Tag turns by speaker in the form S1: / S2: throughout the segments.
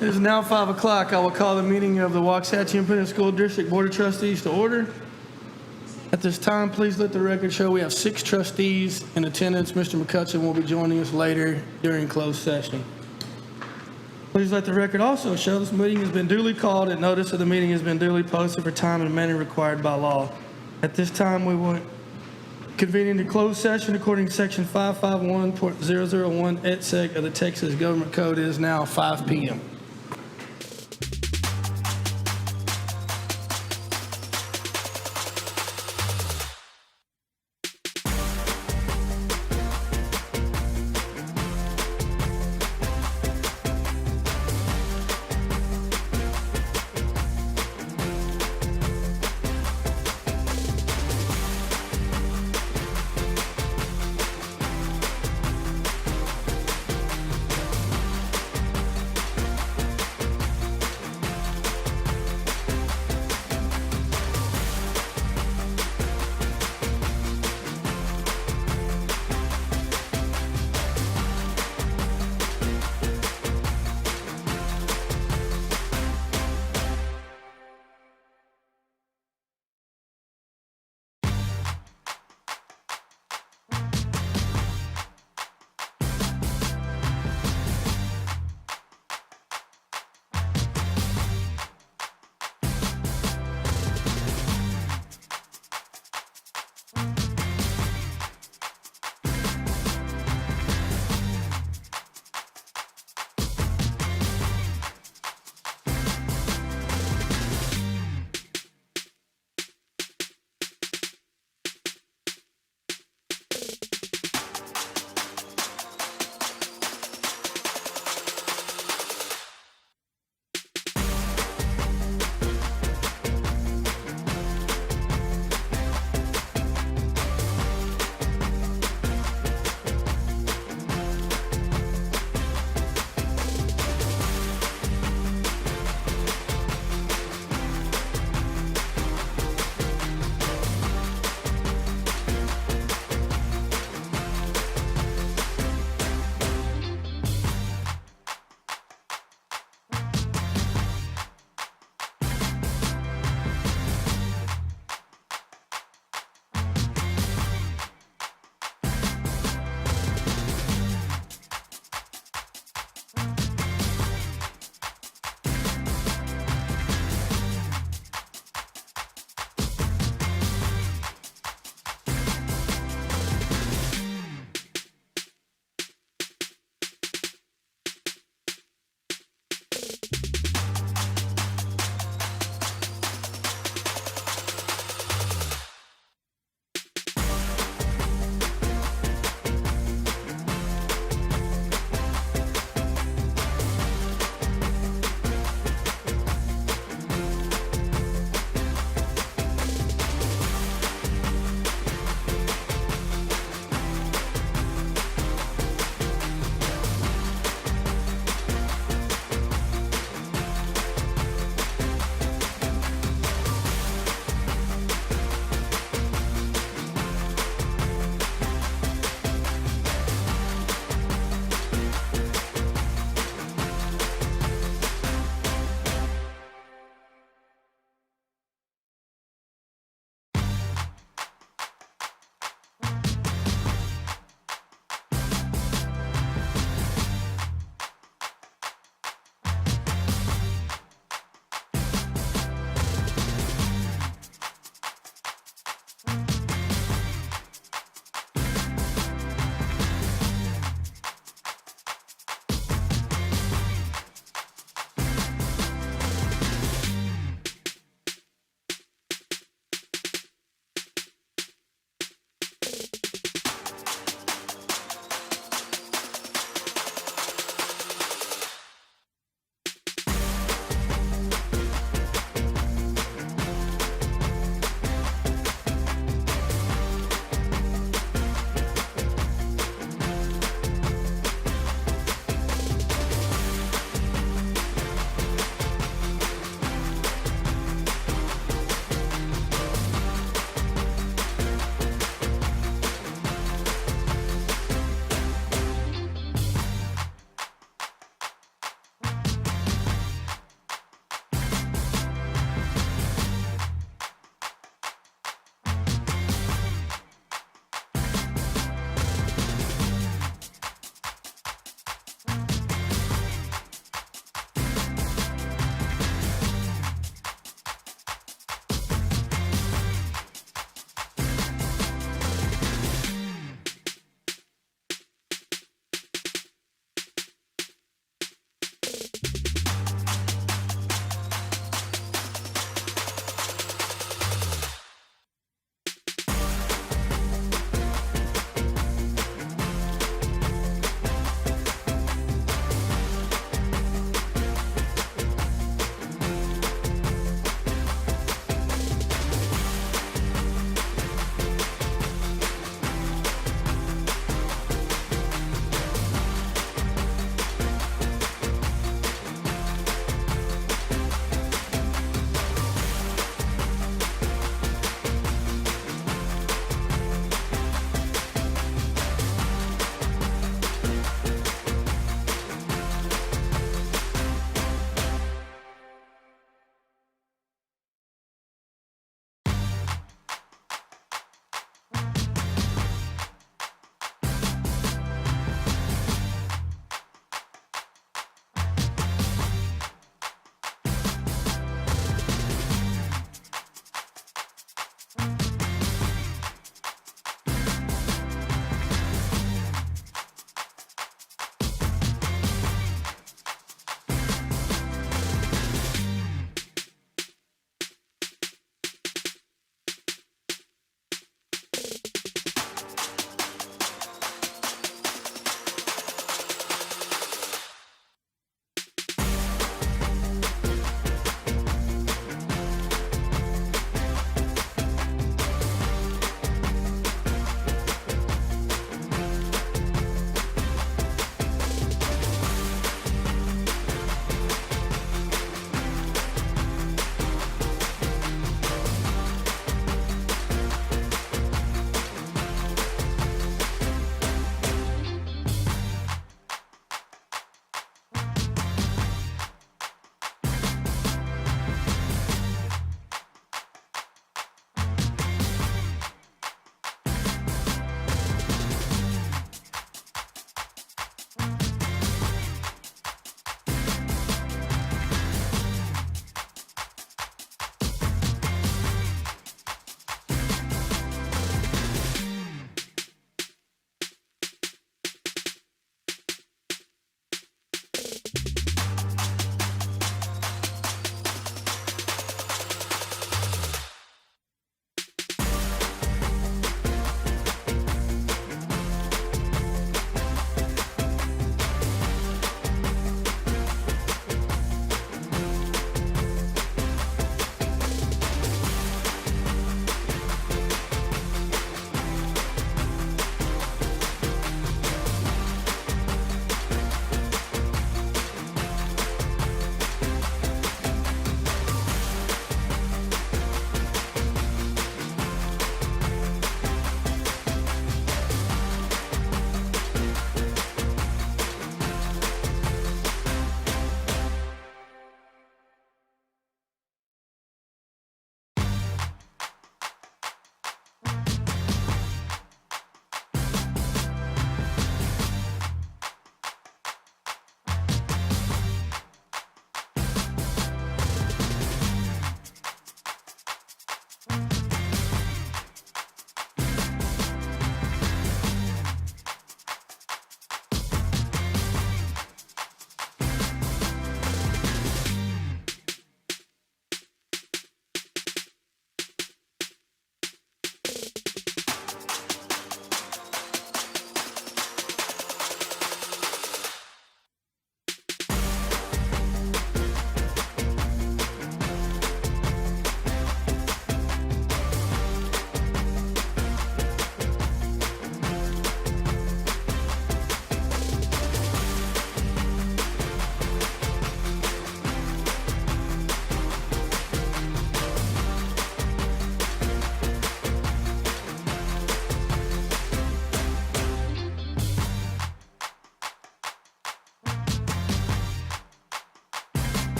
S1: It is now 5 o'clock. I will call the meeting of the Waxahachie Independent School District Board of Trustees to order. At this time, please let the record show we have 6 trustees in attendance. Mr. McCutcheon will be joining us later during closed session. Please let the record also show this meeting has been duly called and notice of the meeting has been duly posted for time and manner required by law. At this time, we will convene into closed session according to section 551.001 et sec of the Texas Government Code. It is now 5 p.m.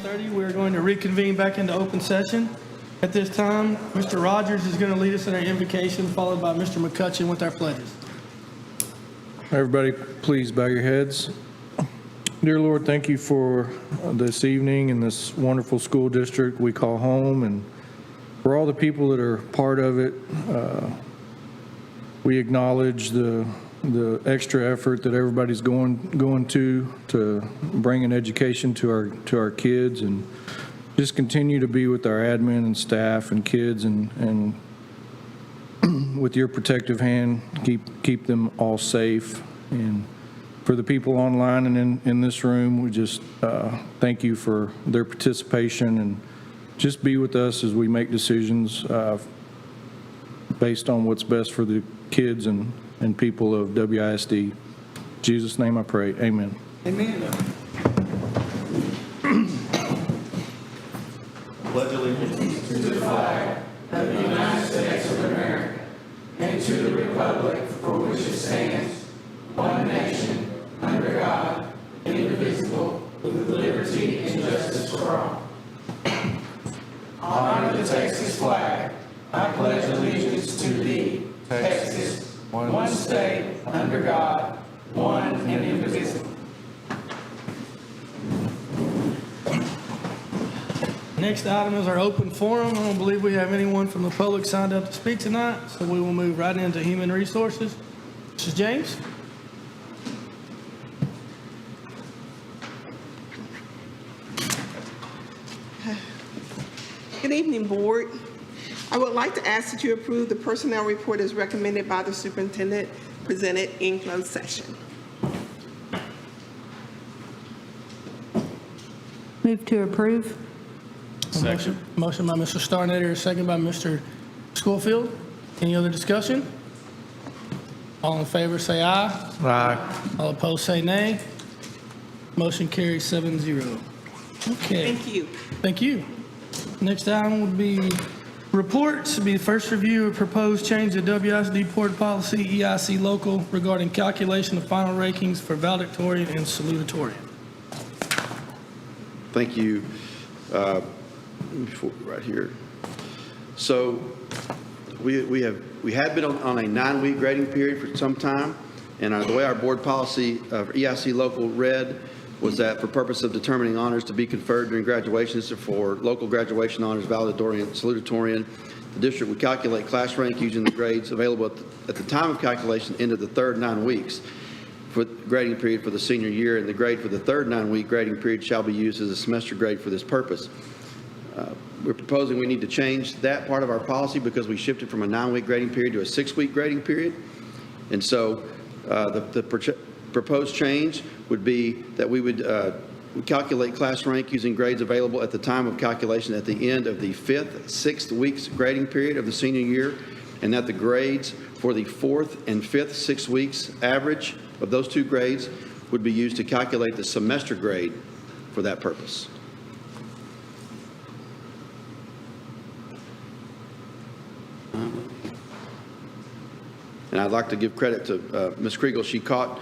S1: 5:30. We're going to reconvene back into open session. At this time, Mr. Rogers is going to lead us in our invocation, followed by Mr. McCutcheon with our pledges.
S2: Everybody, please bow your heads. Dear Lord, thank you for this evening and this wonderful school district we call home, and for all the people that are part of it. We acknowledge the extra effort that everybody's going to bring an education to our kids, and just continue to be with our admin and staff and kids, and with your protective hand, keep them all safe. And for the people online and in this room, we just thank you for their participation, and just be with us as we make decisions based on what's best for the kids and people of WISD. In Jesus' name I pray, amen.
S1: Amen.
S3: Pledge allegiance to the flag of the United States of America and to the republic for which it stands, one nation, under God, indivisible, with liberty and justice for all. Honor the Texas flag. I pledge allegiance to thee, Texas, one state, under God, one and indivisible.
S1: Next item is our open forum. I don't believe we have anyone from the public signed up to speak tonight, so we will move right into human resources. Mrs. James?
S4: Good evening, Board. I would like to ask that you approve the personnel report as recommended by the superintendent presented in closed session.
S5: Move to approve.
S1: Motion by Mr. Starnader, second by Mr. Schofield. Any other discussion? All in favor say aye.
S2: Aye.
S1: All opposed say nay. Motion carries 7-0. Okay.
S4: Thank you.
S1: Thank you. Next item would be reports. Would be the first review of proposed change to WISD board policy EIC local regarding calculation of final rankings for valedictorian and salutatorian.
S3: Thank you. Right here. So we had been on a 9-week grading period for some time, and the way our board policy of EIC local read was that for purpose of determining honors to be conferred during graduations for local graduation honors, valedictorian, salutatorian, the district would calculate class rank using the grades available at the time of calculation into the third 9 weeks for the grading period for the senior year, and the grade for the third 9-week grading period shall be used as a semester grade for this purpose. We're proposing we need to change that part of our policy because we shifted from a 9-week grading period to a 6-week grading period. And so the proposed change would be that we would calculate class rank using grades available at the time of calculation at the end of the 5th, 6th weeks grading period of the senior year, and that the grades for the 4th and 5th 6 weeks average of those two grades would be used to calculate the semester grade for that purpose. And I'd like to give credit to Ms. Kriegel. She caught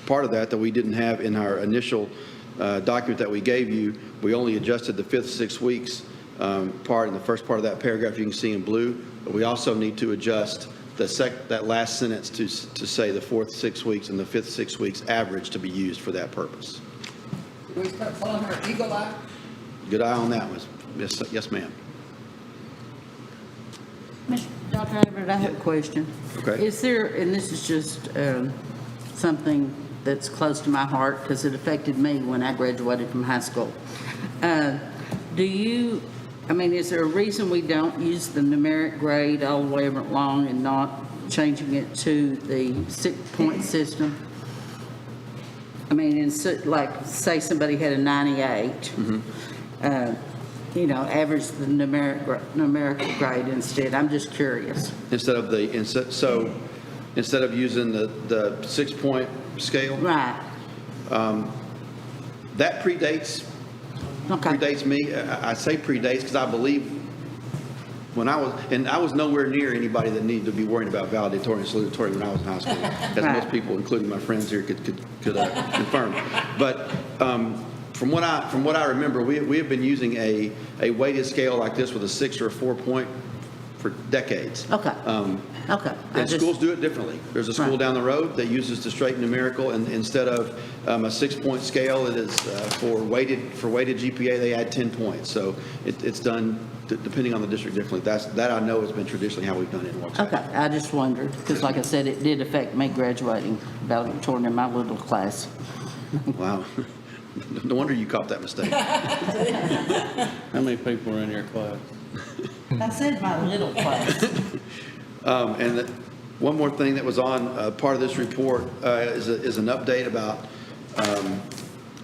S3: part of that we didn't have in our initial document that we gave you. We only adjusted the 5th 6 weeks part in the first part of that paragraph you can see in blue, but we also need to adjust that last sentence to say the 4th 6 weeks and the 5th 6 weeks average to be used for that purpose.
S6: Do we start following our eagle eye?
S3: Good eye on that one. Yes, ma'am.
S5: Dr. Everett, I have a question.
S3: Okay.
S5: Is there, and this is just something that's close to my heart because it affected me when I graduated from high school. Is there a reason we don't use the numeric grade all the way along and not changing it to the 6-point system? Like, say somebody had a 98, average the numerical grade instead. I'm just curious.
S3: Instead of using the 6-point scale,
S5: Right.
S3: that predates me. I say predates because I believe when I was nowhere near anybody that needed to be worrying about valedictorian and salutatorian when I was in high school, as
S5: Right.
S3: most people, including my friends here, could confirm. But from what I remember, we have been using a weighted scale like this with a 6 or a 4 point for decades.
S5: Okay. Okay.
S3: And schools do it differently. There's a school
S5: Right.
S3: down the road that uses the straight numerical, and instead of a 6-point scale, it is for weighted GPA, they add 10 points. So it's done depending on the district differently. That I know has been traditionally how we've done it in Waxahachie.
S5: Okay, I just wondered, because like I said, it did affect me graduating valedictorian in my little class.
S3: Wow. No wonder you caught that mistake.
S7: How many people are in your class?
S5: I said my little class.
S3: One more thing that was on part of this report is an update about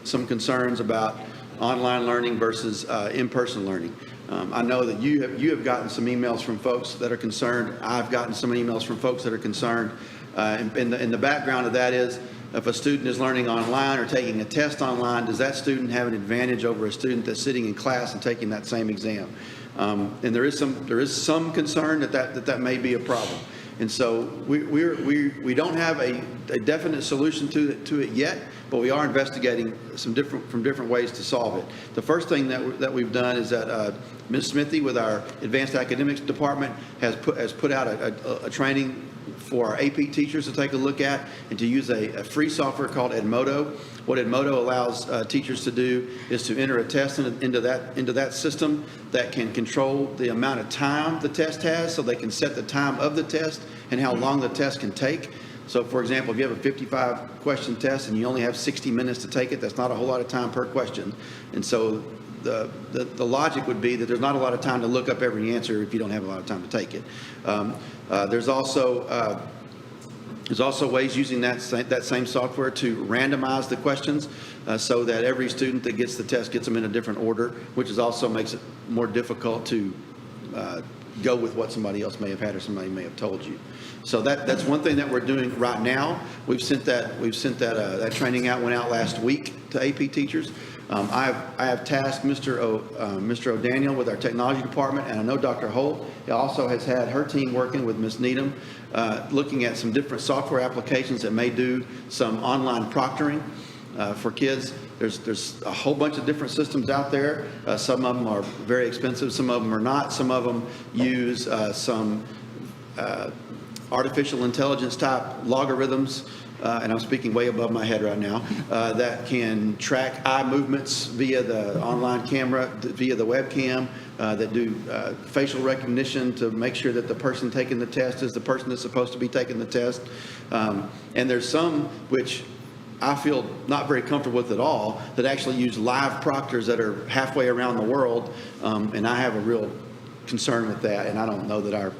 S3: some concerns about online learning versus in-person learning. I know that you have gotten some emails from folks that are concerned. I've gotten some emails from folks that are concerned. And the background of that is, if a student is learning online or taking a test online, does that student have an advantage over a student that's sitting in class and taking that same exam? And there is some concern that may be a problem. And so we don't have a definite solution to it yet, but we are investigating from different ways to solve it. The first thing that we've done is that Ms. Smithy with our Advanced Academics Department has put out a training for our AP teachers to take a look at and to use a free software called Edmodo. What Edmodo allows teachers to do is to enter a test into that system that can control the amount of time the test has, so they can set the time of the test and how long the test can take. So, for example, if you have a 55-question test and you only have 60 minutes to take it, that's not a whole lot of time per question. And so the logic would be that there's not a lot of time to look up every answer if you don't have a lot of time to take it. There's also ways using that same software to randomize the questions so that every student that gets the test gets them in a different order, which also makes it more difficult to go with what somebody else may have had or somebody may have told you. So that's one thing that we're doing right now. We've sent that training out, went out last week to AP teachers. I have tasked Mr. O'Daniel with our technology department, and I know Dr. Holt also has had her team working with Ms. Needham, looking at some different software applications that may do some online proctoring for kids. There's a whole bunch of different systems out there. Some of them are very expensive, some of them are not. Some of them use some artificial intelligence type logarithms, and I'm speaking way above my head right now, that can track eye movements via the online camera, via the webcam, that do facial recognition to make sure that the person taking the test is the person that's supposed to be taking the test. And there's some which I feel not very comfortable with at all, that actually use live proctors that are halfway around the world, and I have a real concern with that, and I don't know that our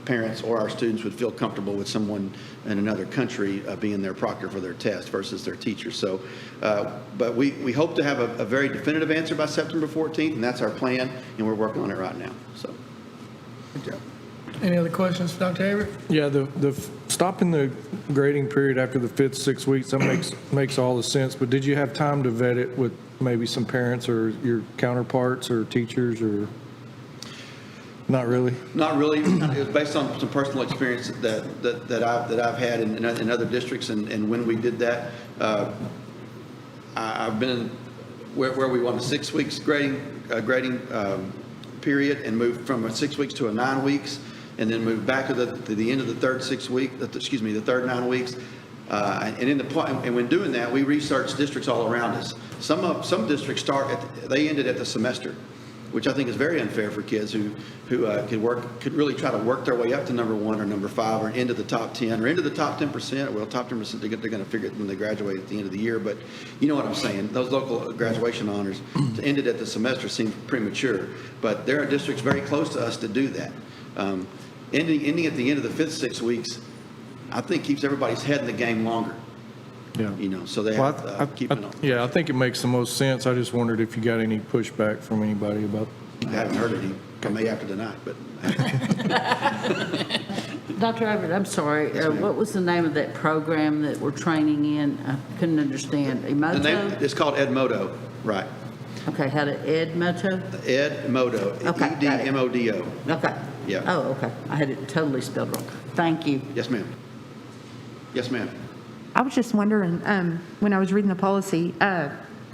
S3: parents or our students would feel comfortable with someone in another country being their proctor for their test versus their teacher. So, but we hope to have a very definitive answer by September 14th, and that's our plan, and we're working on it right now. So.
S1: Good job. Any other questions for Dr. Avery?
S2: Yeah, the stopping the grading period after the 5th, 6 weeks, that makes all the sense. But did you have time to vet it with maybe some parents or your counterparts or teachers, or not really? Not really.
S3: It was based on some personal experience that I've had in other districts, and when we did that, I've been in where we want a 6 weeks grading period and moved from 6 weeks to 9 weeks, and then moved back to the end of the third 6 week. The third 9 weeks. And when doing that, we researched districts all around us. Some districts they ended at the semester, which I think is very unfair for kids who could really try to work their way up to number 1 or number 5 or into the top 10 or into the top 10%. Well, top 10% they're going to figure it when they graduate at the end of the year. But you know what I'm saying? Those local graduation honors to end it at the semester seems premature. But there are districts very close to us to do that. Ending at the end of the 5th 6 weeks, I think keeps everybody's head in the game longer.
S2: Yeah.
S3: So they have to keep it on.
S2: Yeah, I think it makes the most sense. I just wondered if you got any pushback from anybody about.
S3: I haven't heard any. I may after tonight, but.
S5: Dr. Everett, I'm sorry, what was the name of that program that we're training in? I couldn't understand.
S3: The name,
S5: Emoto?
S3: it's called Edmodo, right?
S5: Okay, how to Edmoto?
S3: Edmodo,
S5: Okay, got it.
S3: EDMODO.
S5: Okay.
S3: Yeah.
S5: Oh, okay. I had it totally spelled wrong. Thank you.
S3: Yes, ma'am. Yes, ma'am.
S8: I was just wondering, when I was reading the policy,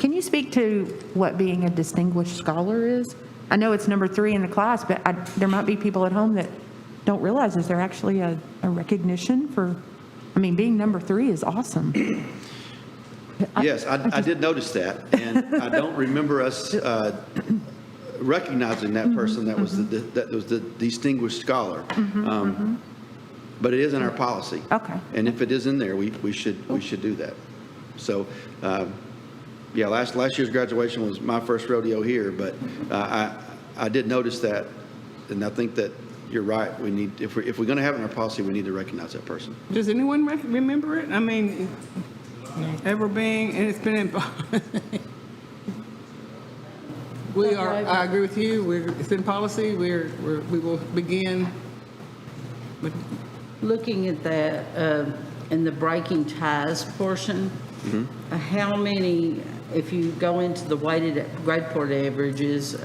S8: Can you speak to what being a distinguished scholar is? I know it's number 3 in the class, but there might be people at home that don't realize is there actually a recognition for, I mean, being number 3 is awesome.
S3: Yes, I did notice that, and I don't remember us recognizing that person that was the distinguished scholar. But it is in our policy.
S8: Okay.
S3: And if it is in there, we should do that. So, yeah, last year's graduation was my first rodeo here, but I did notice that, and I think that you're right. We need, if we're going to have it in our policy, we need to recognize that person.
S6: Does anyone remember it? I mean, ever being, and it's been involved. We are, I agree with you, it's in policy, we will begin with.
S5: Looking at that, in the breaking ties portion, how many, if you go into the weighted grade point averages,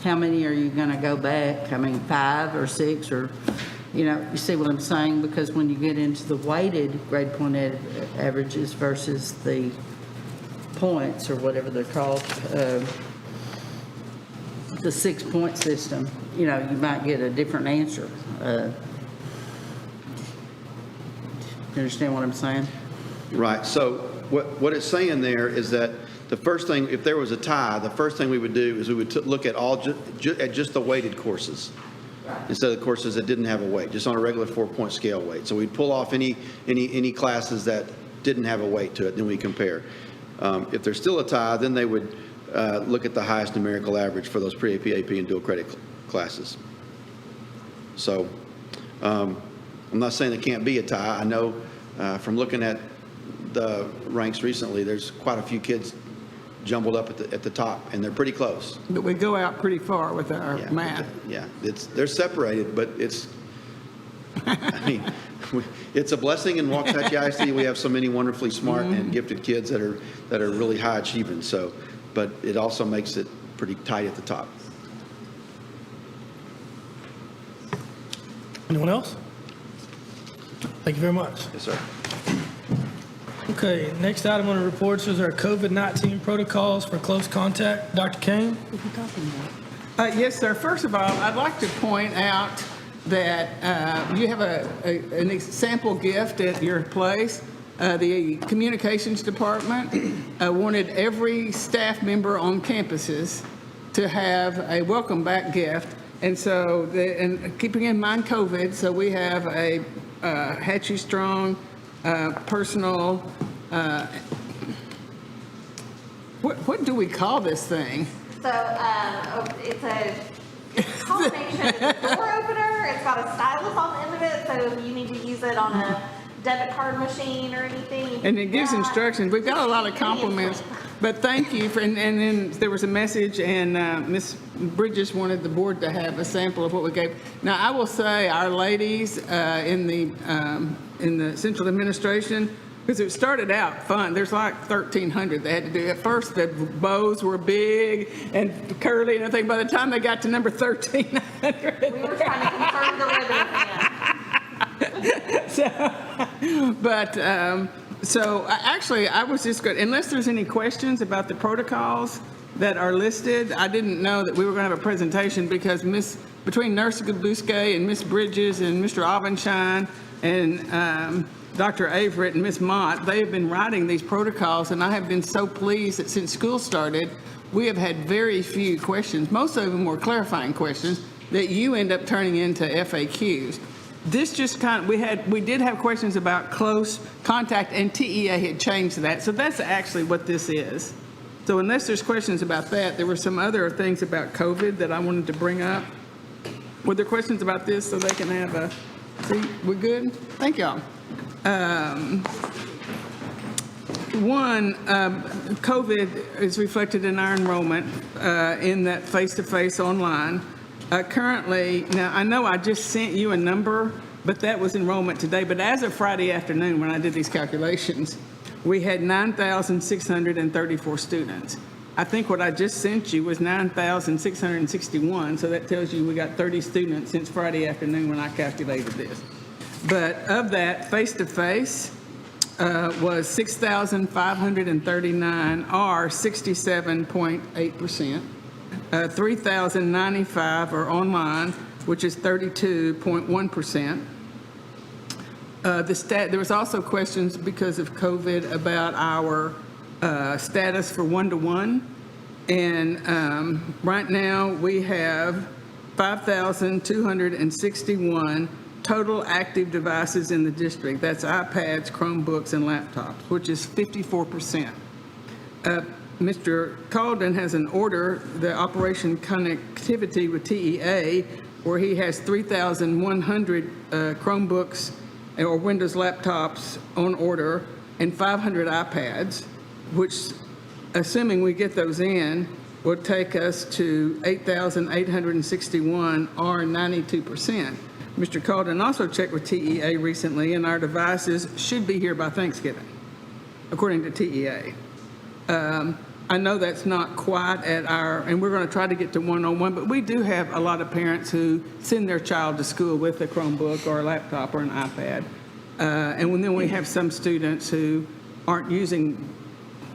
S5: how many are you going to go back? I mean, 5 or 6 or, you see what I'm saying? Because when you get into the weighted grade point averages versus the points or whatever they're called, the 6-point system, you might get a different answer. You understand what I'm saying?
S3: Right. So what it's saying there is that the first thing, if there was a tie, the first thing we would do is we would look at at just the weighted courses instead of the courses that didn't have a weight, just on a regular 4-point scale weight. So we'd pull off any classes that didn't have a weight to it, then we compare. If there's still a tie, then they would look at the highest numerical average for those pre-AP, AP, and dual credit classes. So I'm not saying there can't be a tie. I know from looking at the ranks recently, there's quite a few kids jumbled up at the top, and they're pretty close.
S6: But we go out pretty far with our math.
S3: Yeah, they're separated, but it's, I mean, it's a blessing in Waxahachie ISD. We have so many wonderfully smart and gifted kids that are really high achieving. So, but it also makes it pretty tight at the top.
S1: Anyone else? Thank you very much.
S3: Yes, sir.
S1: Okay, next item on the reports is our COVID-19 protocols for close contact. Dr. Kane?
S6: Yes, sir. First of all, I'd like to point out that you have an sample gift at your place. The communications department wanted every staff member on campuses to have a welcome back gift. And so, and keeping in mind COVID, so we have a Hatchie Strong personal, what do we call this thing?
S9: So it's a combination. It's a door opener. It's got a stylus on the end of it, so if you need to use it on a debit card machine or anything.
S6: And it gives instructions. We've got a lot of compliments, but thank you for. And then there was a message, and Miss Bridges wanted the board to have a sample of what we gave. Now I will say, our ladies in the central administration, because it started out fun. There's like 1,300 they had to do. At first, the bows were big and curly and everything. By the time they got to number 1,300,
S9: We were trying to conserve the ribbon.
S6: So actually, I was just good. Unless there's any questions about the protocols that are listed, I didn't know that we were going to have a presentation because between Nurse Gabuske and Miss Bridges and Mr. Avenshine and Dr. Averett and Ms. Mott, they have been writing these protocols, and I have been so pleased that since school started, we have had very few questions. Most of them were clarifying questions that you end up turning into FAQs. This just we did have questions about close contact, and TEA had changed that, so that's actually what this is. So unless there's questions about that, there were some other things about COVID that I wanted to bring up. Were there questions about this so they can have a seat? We're good? Thank y'all. COVID is reflected in our enrollment in that face-to-face online. Currently, now I know I just sent you a number, but that was enrollment today. But as of Friday afternoon, when I did these calculations, we had 9,634 students. I think what I just sent you was 9,661, so that tells you we got 30 students since Friday afternoon when I calculated this. But of that, face-to-face, was 6,539, or 67.8%. 3,095 are online, which is 32.1%. There was also questions because of COVID about our status for one-to-one. And right now, we have 5,261 total active devices in the district. That's iPads, Chromebooks, and laptops, which is 54%. Mr. Calden has an order, the Operation Connectivity with TEA, where he has 3,100 Chromebooks or Windows laptops on order and 500 iPads, which, assuming we get those in, will take us to 8,861, or 92%. Mr. Calden also checked with TEA recently, and our devices should be here by Thanksgiving, according to TEA. I know that's not quite at our, and we're going to try to get to one-on-one, but we do have a lot of parents who send their child to school with a Chromebook or a laptop or an iPad. And then we have some students who aren't using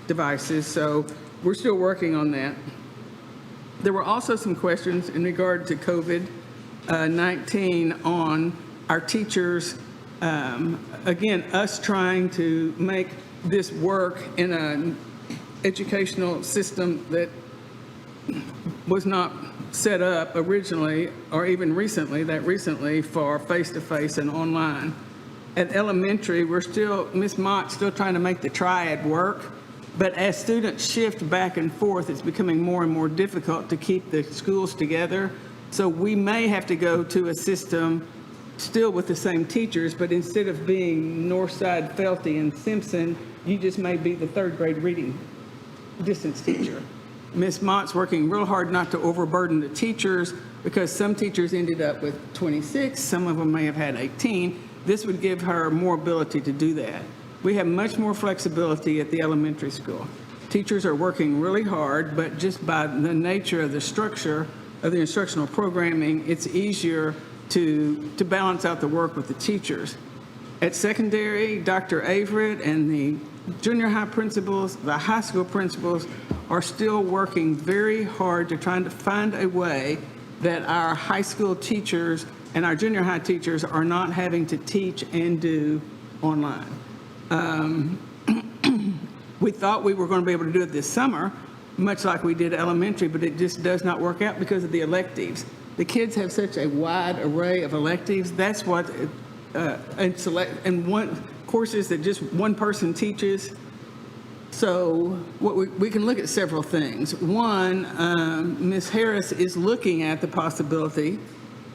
S6: devices, so we're still working on that. There were also some questions in regard to COVID-19 on our teachers. Again, us trying to make this work in an educational system that was not set up originally or even recently for face-to-face and online. At elementary, Ms. Mott's still trying to make the triad work, but as students shift back and forth, it's becoming more and more difficult to keep the schools together. So we may have to go to a system still with the same teachers, but instead of being Northside, Felty, and Simpson, you just may be the third grade reading distance teacher. Ms. Mott's working real hard not to overburden the teachers, because some teachers ended up with 26, some of them may have had 18. This would give her more ability to do that. We have much more flexibility at the elementary school. Teachers are working really hard, but just by the nature of the structure of the instructional programming, it's easier to balance out the work with the teachers. At secondary, Dr. Averett and the junior high principals, the high school principals are still working very hard to try to find a way that our high school teachers and our junior high teachers are not having to teach and do online. We thought we were going to be able to do it this summer, much like we did elementary, but it just does not work out because of the electives. The kids have such a wide array of electives. That's what, and one courses that just one person teaches. So what we can look at several things. One, Ms. Harris is looking at the possibility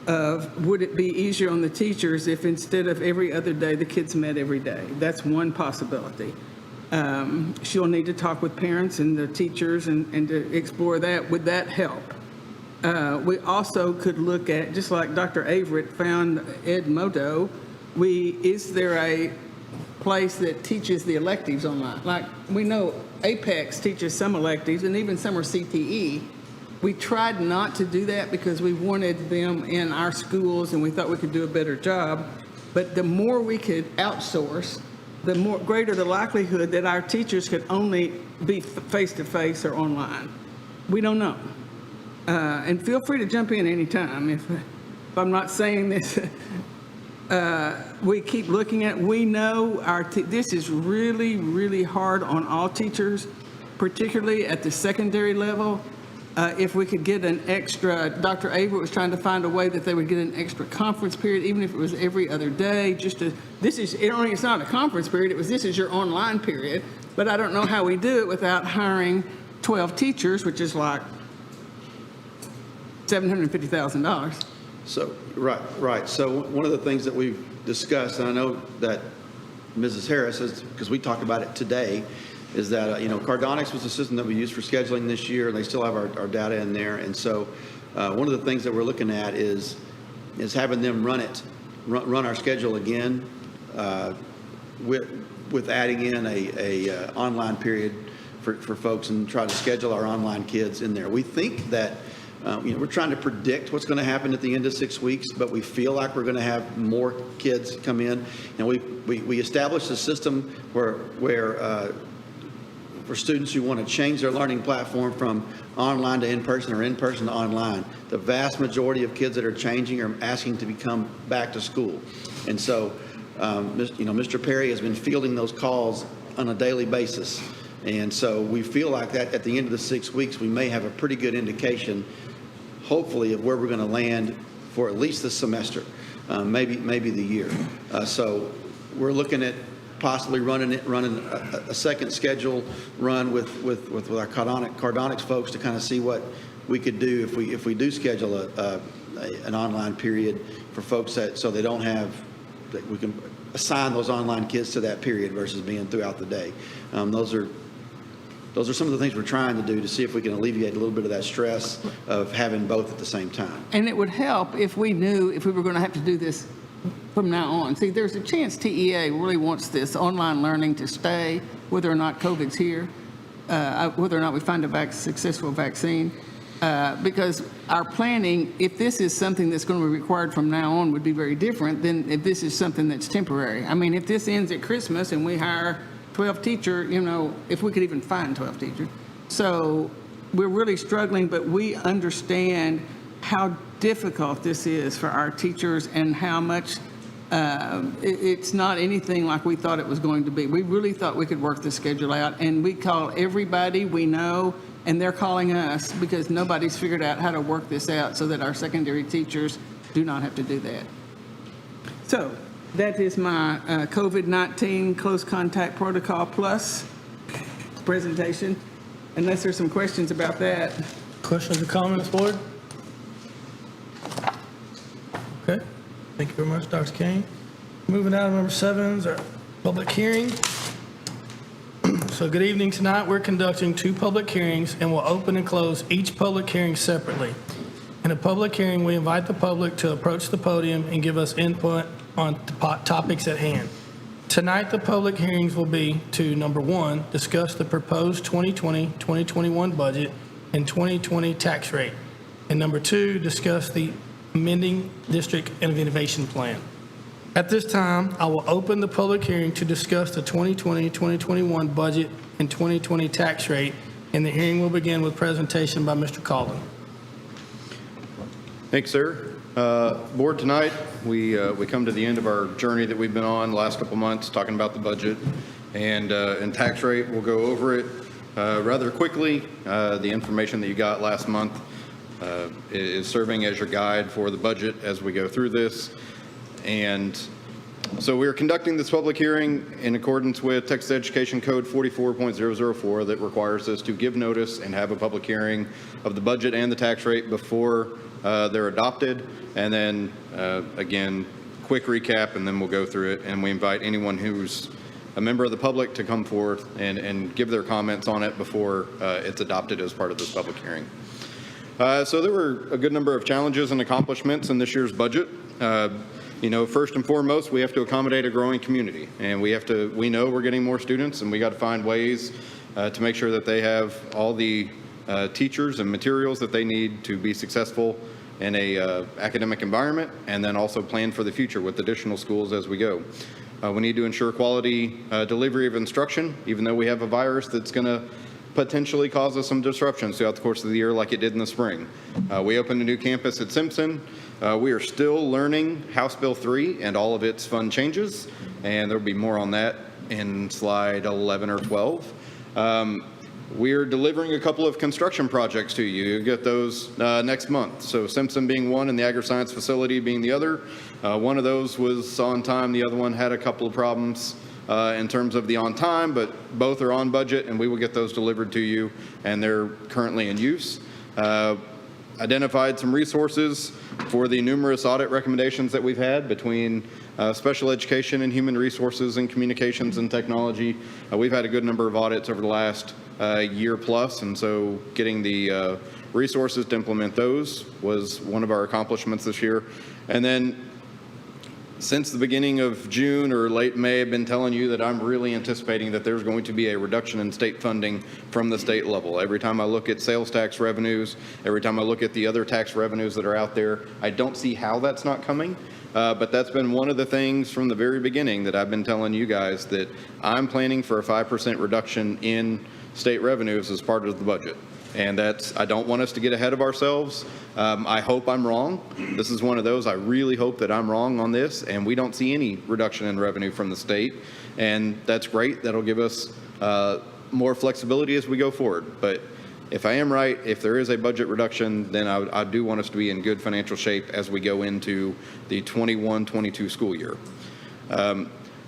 S6: of, would it be easier on the teachers if instead of every other day, the kids met every day? That's one possibility. She'll need to talk with parents and the teachers and to explore that. Would that help? We also could look at, just like Dr. Averett found Ed Modo, is there a place that teaches the electives online? Like, we know Apex teaches some electives, and even some are CTE. We tried not to do that because we wanted them in our schools and we thought we could do a better job. But the more we could outsource, the more greater the likelihood that our teachers could only be face-to-face or online. We don't know. And feel free to jump in anytime if I'm not saying this. We keep looking at, we know this is really, really hard on all teachers, particularly at the secondary level. If we could get an extra, Dr. Averett was trying to find a way that they would get an extra conference period, even if it was every other day, it's not a conference period, this is your online period, but I don't know how we do it without hiring 12 teachers, which is like $750,000.
S3: So, right. So one of the things that we've discussed, and I know that Mrs. Harris, because we talked about it today, is that, Cardonics was the system that we used for scheduling this year, and they still have our data in there. And so one of the things that we're looking at is having them run our schedule again with adding in a online period for folks and try to schedule our online kids in there. We think that We're trying to predict what's going to happen at the end of 6 weeks, but we feel like we're going to have more kids come in. And we established a system where for students who want to change their learning platform from online to in-person or in-person to online, the vast majority of kids that are changing are asking to come back to school. And so, Mr. Perry has been fielding those calls on a daily basis. And so we feel like that at the end of the 6 weeks, we may have a pretty good indication, hopefully, of where we're going to land for at least this semester, maybe the year. So we're looking at possibly running a second schedule run with our cardonics folks to kind of see what we could do if we do schedule an online period for folks so they don't have, that we can assign those online kids to that period versus being throughout the day. Those are some of the things we're trying to do to see if we can alleviate a little bit of that stress of having both at the same time.
S6: And it would help if we knew if we were going to have to do this from now on. See, there's a chance TEA really wants this online learning to stay, whether or not COVID's here, whether or not we find a successful vaccine, because our planning, if this is something that's going to be required from now on, would be very different than if this is something that's temporary. I mean, if this ends at Christmas and we hire 12 teachers, if we could even find 12 teachers. So we're really struggling, but we understand how difficult this is for our teachers and how much it's not anything like we thought it was going to be. We really thought we could work the schedule out, and we call everybody we know, and they're calling us because nobody's figured out how to work this out so that our secondary teachers do not have to do that. So that is my COVID-19 Close Contact Protocol Plus presentation, unless there's some questions about that.
S1: Questions or comments, board? Okay, thank you very much, Dr. Kane. Moving on to number 7 is our public hearing. So good evening. Tonight, we're conducting 2 public hearings and will open and close each public hearing separately. In a public hearing, we invite the public to approach the podium and give us input on topics at hand. Tonight, the public hearings will be to, number 1, discuss the proposed 2020-2021 budget and 2020 tax rate. And number 2, discuss the amending district innovation plan. At this time, I will open the public hearing to discuss the 2020-2021 budget and 2020 tax rate, and the hearing will begin with presentation by Mr. Calden.
S10: Thanks, sir. Board, tonight we come to the end of our journey that we've been on the last couple months talking about the budget and tax rate. We'll go over it rather quickly. The information that you got last month is serving as your guide for the budget as we go through this. And so we are conducting this public hearing in accordance with Texas Education Code 44.004 that requires us to give notice and have a public hearing of the budget and the tax rate before they're adopted. And then again, quick recap, and then we'll go through it. And we invite anyone who's a member of the public to come forth and give their comments on it before it's adopted as part of this public hearing. So there were a good number of challenges and accomplishments in this year's budget. First and foremost, we have to accommodate a growing community, and we know we're getting more students, and we got to find ways to make sure that they have all the teachers and materials that they need to be successful in a academic environment, and then also plan for the future with additional schools as we go. We need to ensure quality delivery of instruction, even though we have a virus that's going to potentially cause us some disruptions throughout the course of the year like it did in the spring. We opened a new campus at Simpson. We are still learning House Bill 3 and all of its fun changes, and there'll be more on that in slide 11 or 12. We're delivering a couple of construction projects to you. You'll get those next month. So Simpson being one and the agri-science facility being the other. One of those was on time. The other one had a couple of problems in terms of the on time, but both are on budget, and we will get those delivered to you, and they're currently in use. Identified some resources for the numerous audit recommendations that we've had between special education and human resources and communications and technology. We've had a good number of audits over the last year plus, and so getting the resources to implement those was one of our accomplishments this year. And then Since the beginning of June or late May, I've been telling you that I'm really anticipating that there's going to be a reduction in state funding from the state level. Every time I look at sales tax revenues, every time I look at the other tax revenues that are out there, I don't see how that's not coming. But that's been one of the things from the very beginning that I've been telling you guys, that I'm planning for a 5% reduction in state revenues as part of the budget. And I don't want us to get ahead of ourselves. I hope I'm wrong. This is one of those, I really hope that I'm wrong on this, and we don't see any reduction in revenue from the state. And that's great. That'll give us more flexibility as we go forward. But if I am right, if there is a budget reduction, then I do want us to be in good financial shape as we go into the 21-22 school year.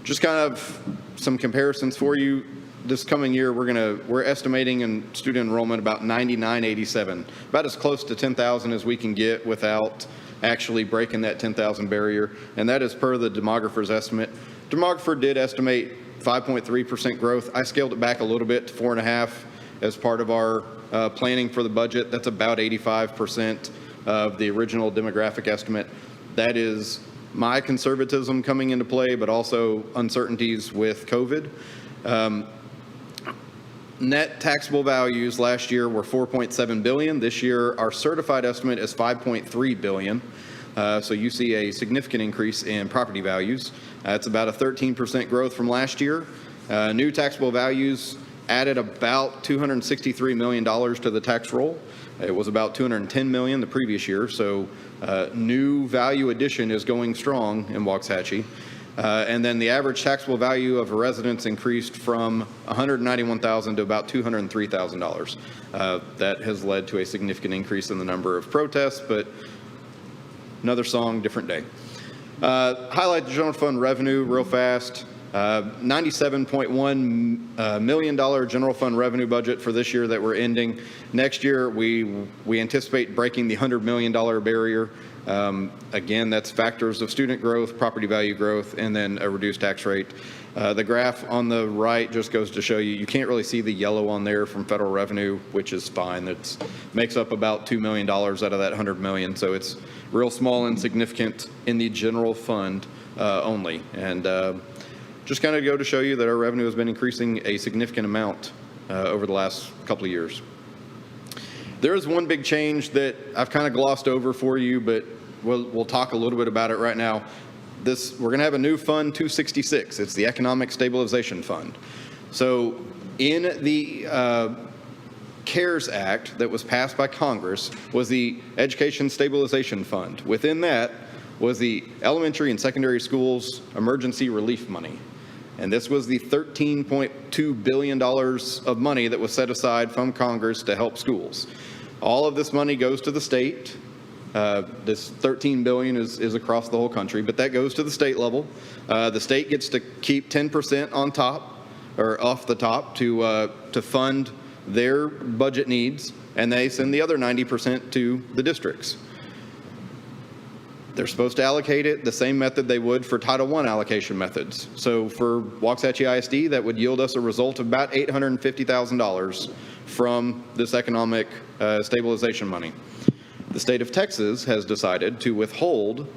S10: Just kind of some comparisons for you. This coming year, we're estimating in student enrollment about 9987, about as close to 10,000 as we can get without actually breaking that 10,000 barrier, and that is per the demographer's estimate. Demographer did estimate 5.3% growth. I scaled it back a little bit to 4.5% as part of our planning for the budget. That's about 85% of the original demographic estimate. That is my conservatism coming into play, but also uncertainties with COVID. Net taxable values last year were $4.7 billion. This year, our certified estimate is $5.3 billion. So you see a significant increase in property values. It's about a 13% growth from last year. New taxable values added about $263 million to the tax roll. It was about $210 million the previous year. So new value addition is going strong in Waxahachie. And then the average taxable value of a residence increased from $191,000 to about $203,000. That has led to a significant increase in the number of protests, but another song, different day. Highlight the general fund revenue real fast. $97.1 million general fund revenue budget for this year that we're ending. Next year, we anticipate breaking the $100 million barrier. Again, that's factors of student growth, property value growth, and then a reduced tax rate. The graph on the right just goes to show you can't really see the yellow on there from federal revenue, which is fine. That makes up about $2 million out of that $100 million. So it's real small and significant in the general fund only. And just kind of go to show you that our revenue has been increasing a significant amount over the last couple of years. There is one big change that I've kind of glossed over for you, but we'll talk a little bit about it right now. We're going to have a new fund 266. It's the Economic Stabilization Fund. So in the CARES Act that was passed by Congress was the Education Stabilization Fund. Within that was the elementary and secondary schools emergency relief money. And this was the $13.2 billion of money that was set aside from Congress to help schools. All of this money goes to the state. This $13 billion is across the whole country, but that goes to the state level. The state gets to keep 10% on top, or off the top, to fund their budget needs, and they send the other 90% to the districts. They're supposed to allocate it the same method they would for Title I allocation methods. So for Waxahachie ISD, that would yield us a result of about $850,000 from this economic stabilization money. The state of Texas has decided to withhold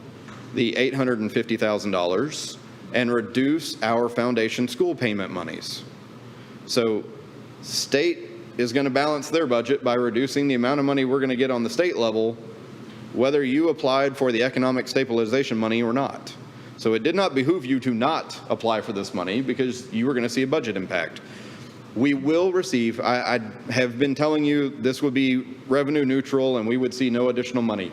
S10: the $850,000 and reduce our foundation school payment monies. So state is going to balance their budget by reducing the amount of money we're going to get on the state level, whether you applied for the economic stabilization money or not. So it did not behoove you to not apply for this money because you were going to see a budget impact. We will receive, I have been telling you this would be revenue neutral and we would see no additional money.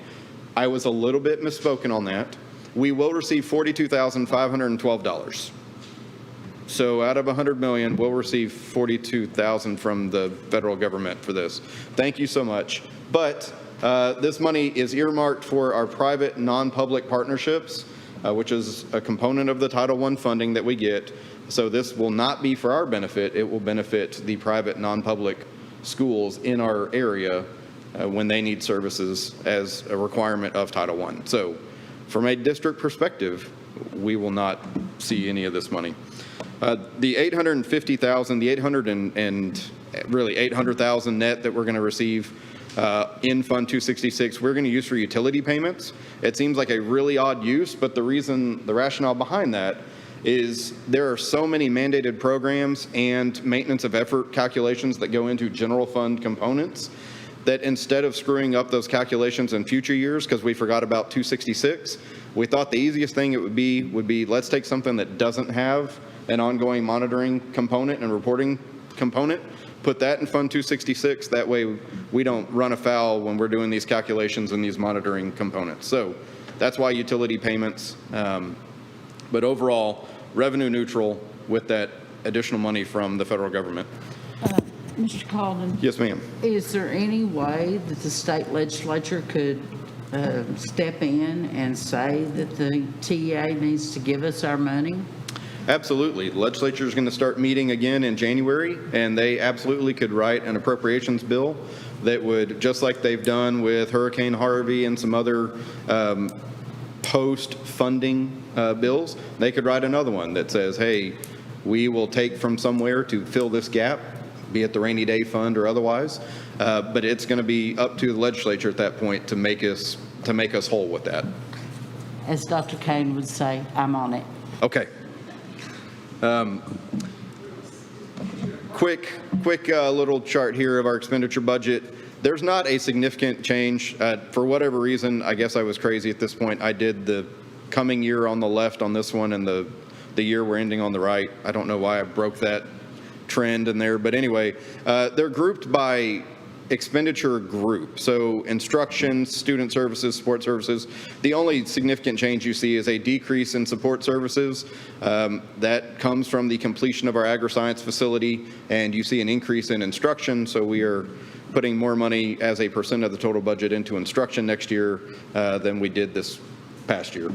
S10: I was a little bit misspoken on that. We will receive $42,512. So out of $100 million, we'll receive $42,000 from the federal government for this. Thank you so much. But this money is earmarked for our private non-public partnerships, which is a component of the Title I funding that we get. So this will not be for our benefit. It will benefit the private non-public schools in our area when they need services as a requirement of Title I. So from a district perspective, we will not see any of this money. The $850,000, the 800 and really $800,000 net that we're going to receive, in Fund 266 we're going to use for utility payments. It seems like a really odd use, but the rationale behind that is there are so many mandated programs and maintenance of effort calculations that go into general fund components that instead of screwing up those calculations in future years because we forgot about 266, we thought the easiest thing it would be let's take something that doesn't have an ongoing monitoring component and reporting component, put that in Fund 266. That way we don't run afoul when we're doing these calculations and these monitoring components. So that's why utility payments. But overall, revenue neutral with that additional money from the federal government.
S5: Mr. Calden?
S10: Yes, ma'am.
S5: Is there any way that the state legislature could step in and say that the TA needs to give us our money?
S10: Absolutely. The legislature is going to start meeting again in January, and they absolutely could write an appropriations bill that would, just like they've done with Hurricane Harvey and some other post-funding bills, they could write another one that says, hey, we will take from somewhere to fill this gap, be it the rainy day fund or otherwise, but it's going to be up to the legislature at that point to make us whole with that.
S5: As Dr. Kane would say, I'm on it.
S10: Okay. Quick little chart here of our expenditure budget. There's not a significant change. For whatever reason, I guess I was crazy at this point. I did the coming year on the left on this one and the year we're ending on the right. I don't know why I broke that trend in there, but anyway, they're grouped by expenditure group. So instruction, student services, support services. The only significant change you see is a decrease in support services. That comes from the completion of our agri-science facility, and you see an increase in instruction. So we are putting more money as a % of the total budget into instruction next year than we did this past year.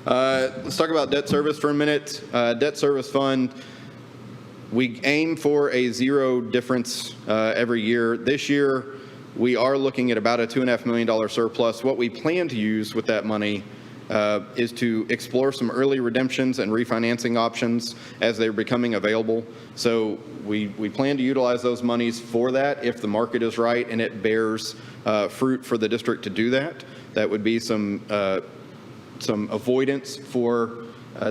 S10: Let's talk about debt service for a minute. Debt service fund, we aim for a zero difference every year. This year, we are looking at about a $2.5 million surplus. What we plan to use with that money is to explore some early redemptions and refinancing options as they're becoming available. So we plan to utilize those monies for that if the market is right and it bears fruit for the district to do that. That would be some avoidance for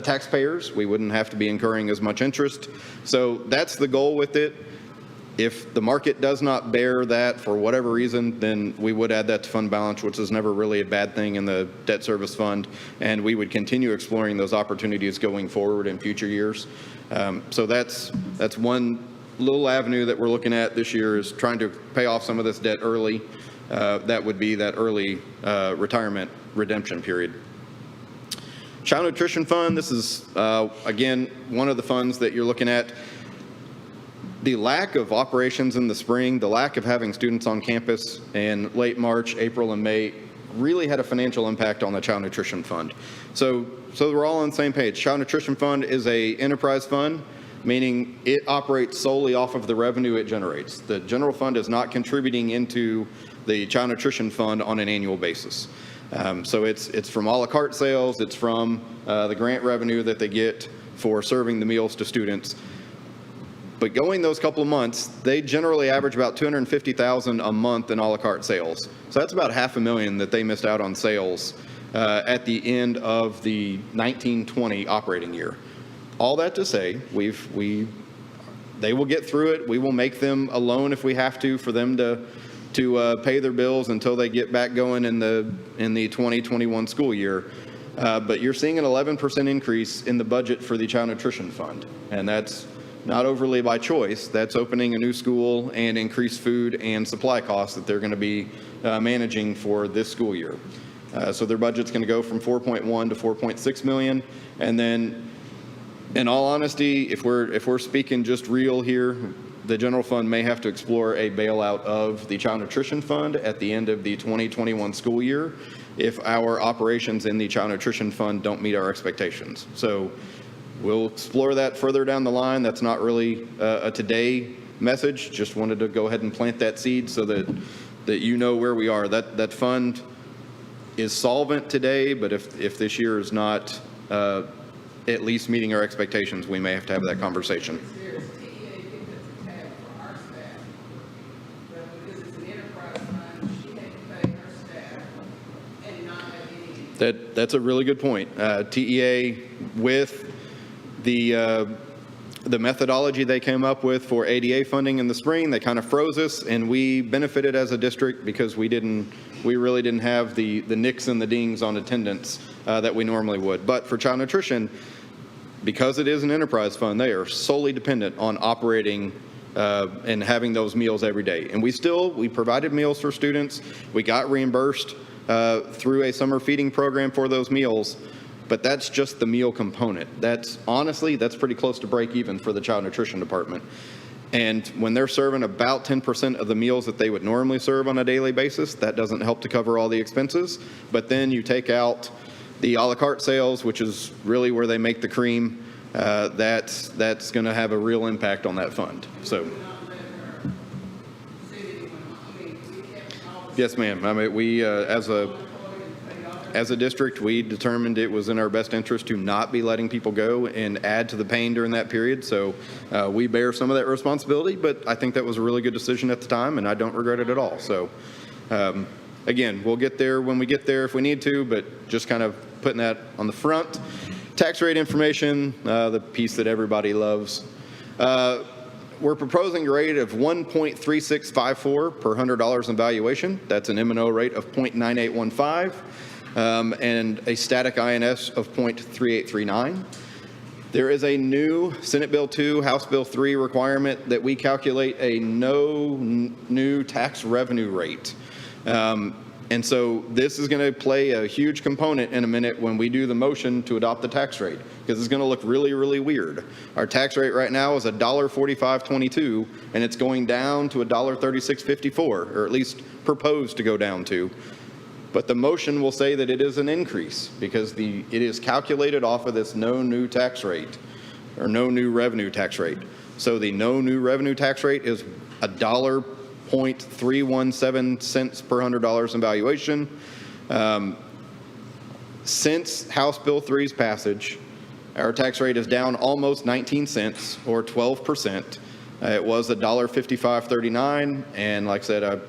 S10: taxpayers. We wouldn't have to be incurring as much interest. So that's the goal with it. If the market does not bear that for whatever reason, then we would add that to fund balance, which is never really a bad thing in the debt service fund, and we would continue exploring those opportunities going forward in future years. So that's one little avenue that we're looking at this year, is trying to pay off some of this debt early. That would be that early retirement redemption period. Child Nutrition Fund, this is, again, one of the funds that you're looking at. The lack of operations in the spring, the lack of having students on campus in late March, April, and May really had a financial impact on the Child Nutrition Fund. So we're all on the same page. Child Nutrition Fund is a enterprise fund, meaning it operates solely off of the revenue it generates. The general fund is not contributing into the Child Nutrition Fund on an annual basis. So it's from a la carte sales, it's from the grant revenue that they get for serving the meals to students. But going those couple of months, they generally average about $250,000 a month in a la carte sales. So that's about $500,000 that they missed out on sales at the end of the 1920 operating year. All that to say, they will get through it. We will make them a loan if we have to for them to pay their bills until they get back going in the 2021 school year. But you're seeing an 11% increase in the budget for the Child Nutrition Fund, and that's not overly by choice. That's opening a new school and increased food and supply costs that they're going to be managing for this school year. So their budget's going to go from 4.1 to 4.6 million. And then, in all honesty, if we're speaking just real here, the general fund may have to explore a bailout of the Child Nutrition Fund at the end of the 2021 school year if our operations in the Child Nutrition Fund don't meet our expectations. So we'll explore that further down the line. That's not really a today message. Just wanted to go ahead and plant that seed so that you know where we are. That fund is solvent today, but if this year is not at least meeting our expectations, we may have to have that conversation. That's a really good point. TEA, with the methodology they came up with for ADA funding in the spring, they kind of froze us, and we benefited as a district because we really didn't have the nicks and the dings on attendance that we normally would. But for child nutrition, because it is an enterprise fund, they are solely dependent on operating and having those meals every day. And we provided meals for students. We got reimbursed through a summer feeding program for those meals, but that's just the meal component. That's pretty close to break even for the child nutrition department. And when they're serving about 10% of the meals that they would normally serve on a daily basis, that doesn't help to cover all the expenses. But then you take out the a la carte sales, which is really where they make the cream, that's going to have a real impact on that fund. So, yes, ma'am. I mean, we, as a district, we determined it was in our best interest to not be letting people go and add to the pain during that period. So we bear some of that responsibility, but I think that was a really good decision at the time, and I don't regret it at all. So again, we'll get there when we get there if we need to, but just kind of putting that on the front. Tax rate information, the piece that everybody loves. We're proposing a rate of 1.3654 per $100 in valuation. That's an M&O rate of 0.9815. And a static INS of 0.3839. There is a new Senate Bill 2, House Bill 3 requirement that we calculate a no new tax revenue rate. And so this is going to play a huge component in a minute when we do the motion to adopt the tax rate, because it's going to look really, really weird. Our tax rate right now is $1.4522, and it's going down to $1.3654, or at least proposed to go down to. But the motion will say that it is an increase because it is calculated off of this no new tax rate, or no new revenue tax rate. So the no new revenue tax rate is $1.317 per $100 in valuation. Since House Bill 3's passage, our tax rate is down almost 19 cents, or 12%. It was $1.5539, and like I said,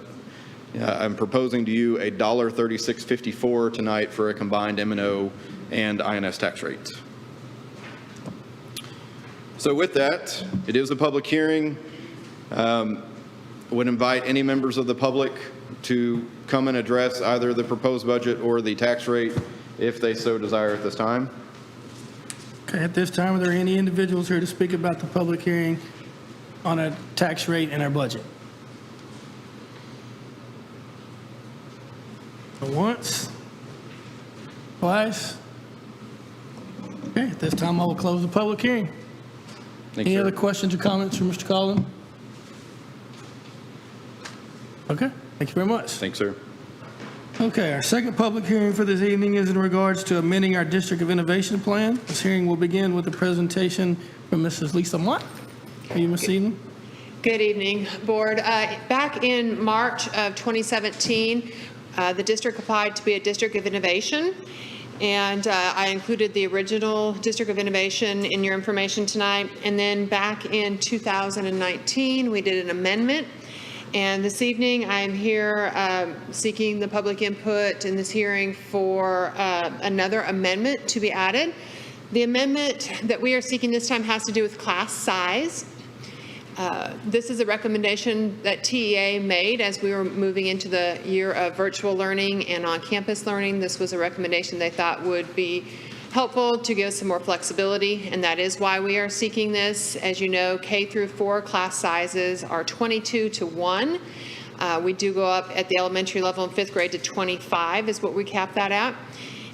S10: I'm proposing to you a $1.3654 tonight for a combined M&O and INS tax rate. So with that, it is a public hearing. Would invite any members of the public to come and address either the proposed budget or the tax rate if they so desire at this time.
S1: Okay, at this time, are there any individuals here to speak about the public hearing on a tax rate and our budget? Once, twice. Okay, at this time, I will close the public hearing. Any other questions or comments from Mr. Collin? Okay, thank you very much.
S10: Thanks, sir.
S1: Okay, our second public hearing for this evening is in regards to amending our District of Innovation Plan. This hearing will begin with a presentation from Mrs. Lisa Mott. Are you, Ms. Eden?
S11: Good evening, Board. Back in March of 2017, the district applied to be a District of Innovation, and I included the original District of Innovation in your information tonight. And then back in 2019, we did an amendment. And this evening, I'm here seeking the public input in this hearing for another amendment to be added. The amendment that we are seeking this time has to do with class size. This is a recommendation that TEA made as we were moving into the year of virtual learning and on-campus learning. This was a recommendation they thought would be helpful to give some more flexibility, and that is why we are seeking this. As you know, K through 4 class sizes are 22 to 1. We do go up at the elementary level in 5th grade to 25 is what we cap that at.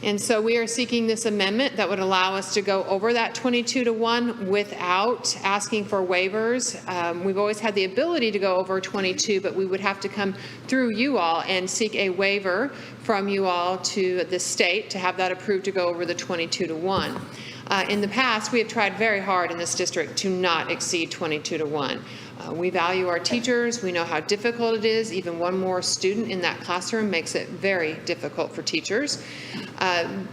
S11: And so we are seeking this amendment that would allow us to go over that 22 to 1 without asking for waivers. We've always had the ability to go over 22, but we would have to come through you all and seek a waiver from you all to the state to have that approved to go over the 22 to 1. In the past, we have tried very hard in this district to not exceed 22 to 1. We value our teachers. We know how difficult it is. Even one more student in that classroom makes it very difficult for teachers.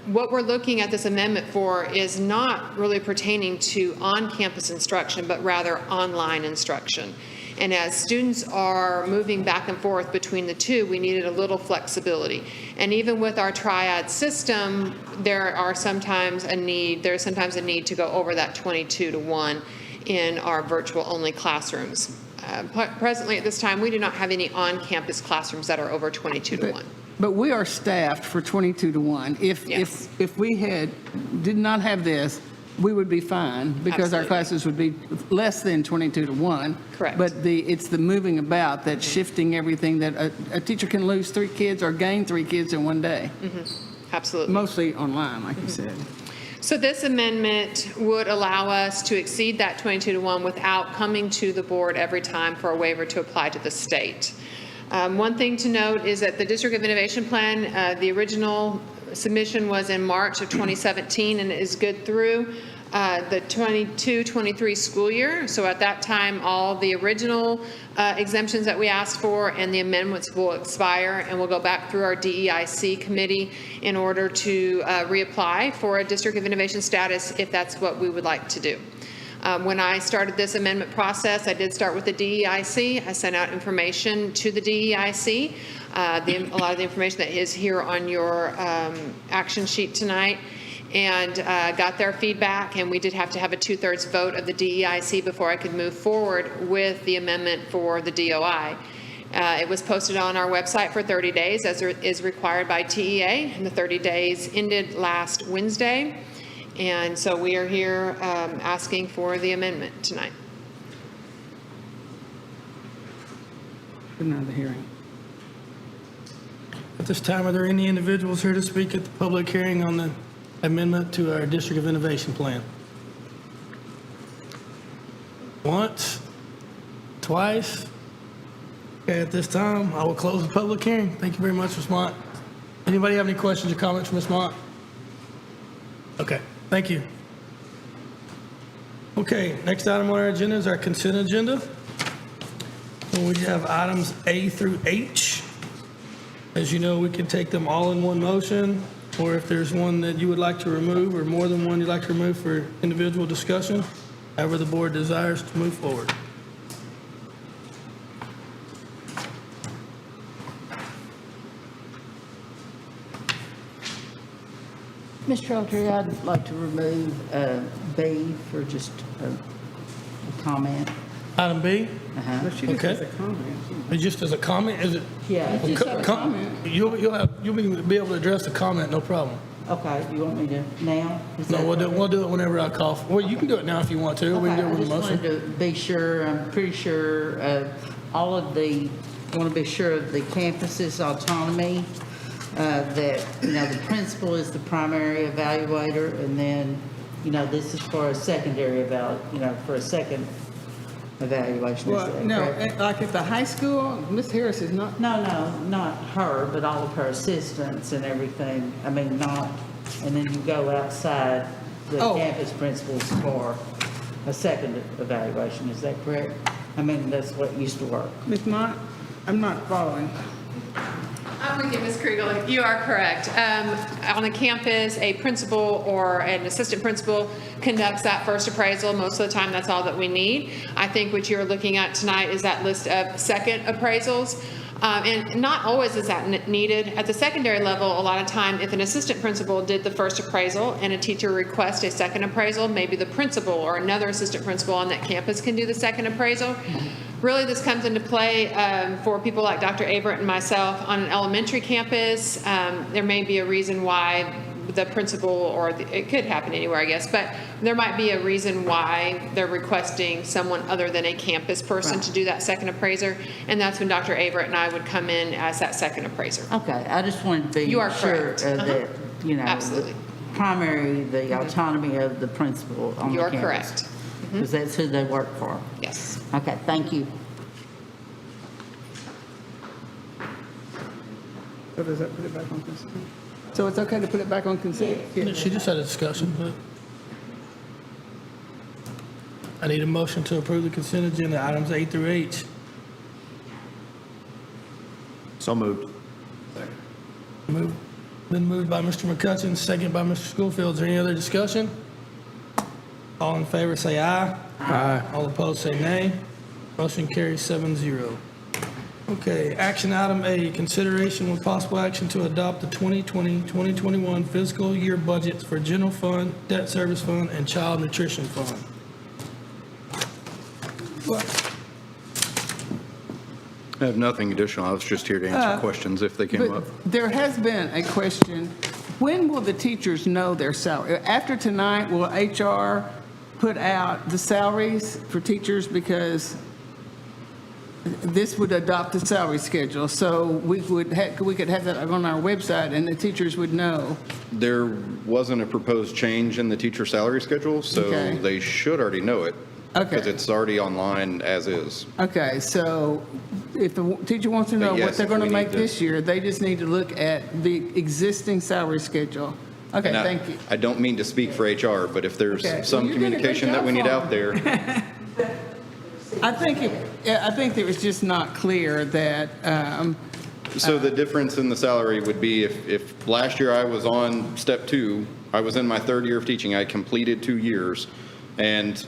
S11: What we're looking at this amendment for is not really pertaining to on-campus instruction, but rather online instruction. And as students are moving back and forth between the two, we needed a little flexibility. And even with our triad system, there's sometimes a need to go over that 22-to-1 in our virtual-only classrooms. Presently, at this time, we do not have any on-campus classrooms that are over 22-to-1.
S6: But we are staffed for 22-to-1.
S11: Yes.
S6: If we did not have this, we would be fine because our
S11: Absolutely.
S6: classes would be less than 22-to-1.
S11: Correct.
S6: But it's the moving about that's shifting everything, that a teacher can lose 3 kids or gain 3 kids in one day,
S11: Absolutely.
S6: mostly online, like you said.
S11: So this amendment would allow us to exceed that 22-to-1 without coming to the board every time for a waiver to apply to the state. One thing to note is that the District of Innovation Plan, the original submission was in March of 2017 and it is good through the 22-23 school year. So at that time, all the original exemptions that we asked for and the amendments will expire, and we'll go back through our DEIC committee in order to reapply for a District of Innovation status if that's what we would like to do. When I started this amendment process, I did start with the DEIC. I sent out information to the DEIC, a lot of the information that is here on your action sheet tonight, and got their feedback, and we did have to have a 2/3 vote of the DEIC before I could move forward with the amendment for the DOI. It was posted on our website for 30 days as is required by TEA, and the 30 days ended last Wednesday. And so we are here asking for the amendment tonight.
S6: Another hearing.
S1: At this time, are there any individuals here to speak at the public hearing on the amendment to our District of Innovation Plan? Once? Twice? Okay, at this time, I will close the public hearing. Thank you very much, Ms. Mott. Anybody have any questions or comments for Ms. Mott? Okay, thank you. Okay, next item on our agenda is our consent agenda. And we have items A through H. As you know, we can take them all in one motion, or if there's one that you would like to remove, or more than one you'd like to remove for individual discussion, however the board desires to move forward.
S5: Mr. Elder, I'd like to remove B for just a comment.
S1: Item B,
S6: But she just
S1: Okay.
S6: has a comment.
S1: just as a comment, is it?
S5: Yeah.
S6: Just have a comment.
S1: You'll be able to address the comment, no problem.
S5: Okay, you want me to now? Is
S1: No,
S5: that
S1: we'll do it whenever I call. Well, you can do it now if you want to. We can do it
S5: Okay,
S1: with a
S5: I just
S1: motion.
S5: wanted to be sure, I'm pretty sure I want to be sure of the campus's autonomy, that, the principal is the primary evaluator, and then, this is for a secondary for a second evaluation. Is
S6: Well,
S5: that
S6: no,
S5: correct?
S6: like at the high school, Ms. Harris is not,
S5: No, not her, but all of her assistants and everything. I mean, and then you go outside the
S6: Oh.
S5: campus principals for a second evaluation, is that correct? I mean, that's what used to work.
S6: Ms. Mott, I'm not following.
S11: I'm with you, Ms. Kriegel. You are correct. On a campus, a principal or an assistant principal conducts that first appraisal. Most of the time, that's all that we need. I think what you're looking at tonight is that list of second appraisals. And not always is that needed. At the secondary level, a lot of time, if an assistant principal did the first appraisal and a teacher requests a second appraisal, maybe the principal or another assistant principal on that campus can do the second appraisal. Really, this comes into play for people like Dr. Averett and myself on an elementary campus. There may be a reason why the principal, or it could happen anywhere, I guess, but there might be a reason why they're requesting someone other than a campus person to do that second appraiser, and that's when Dr. Averett and I would come in as that second appraiser.
S5: Okay, I just wanted to be
S11: You are
S5: sure
S11: correct.
S5: that,
S11: Absolutely.
S5: the autonomy of the principal on the
S11: You are
S5: campus.
S11: correct.
S5: Because that's who they work for.
S11: Yes.
S5: Okay, thank you.
S6: So does that put it back on consent? So it's okay to put it back on consent? Yeah.
S1: She just had a discussion, but I need a motion to approve the consent agenda, items A through H.
S3: So moved.
S1: Been moved by Mr. McCutcheon, second by Mr. Schofield. Is there any other discussion? All in favor say aye. Aye. All opposed say nay. Motion carries 7-0. Okay, action item A, consideration with possible action to adopt the 2020-2021 fiscal year budgets for general fund, debt service fund, and child nutrition fund.
S10: I have nothing additional. I was just here to answer questions if they came up.
S6: But there has been a question, when will the teachers know their salary? After tonight, will HR put out the salaries for teachers? Because this would adopt the salary schedule, so we could have that on our website, and the teachers would know.
S10: There wasn't a proposed change in the teacher salary schedule, so
S6: Okay.
S10: they should already know it.
S6: Okay.
S10: Because it's already online as is.
S6: Okay, so if the teacher wants to know
S10: But
S6: what
S10: yes,
S6: they're going to
S10: we
S6: make
S10: need to-
S6: this year, they just need to look at the existing salary schedule. Okay,
S10: Now,
S6: thank you.
S10: I don't mean to speak for HR, but if there's
S6: Okay.
S10: some
S6: Well, you're doing a great
S10: communication that we
S6: job
S10: need
S6: for
S10: out there,
S6: I think it was just not clear that,
S10: so the difference in the salary would be if last year I was on step 2, I was in my 3rd year of teaching, I completed 2 years, and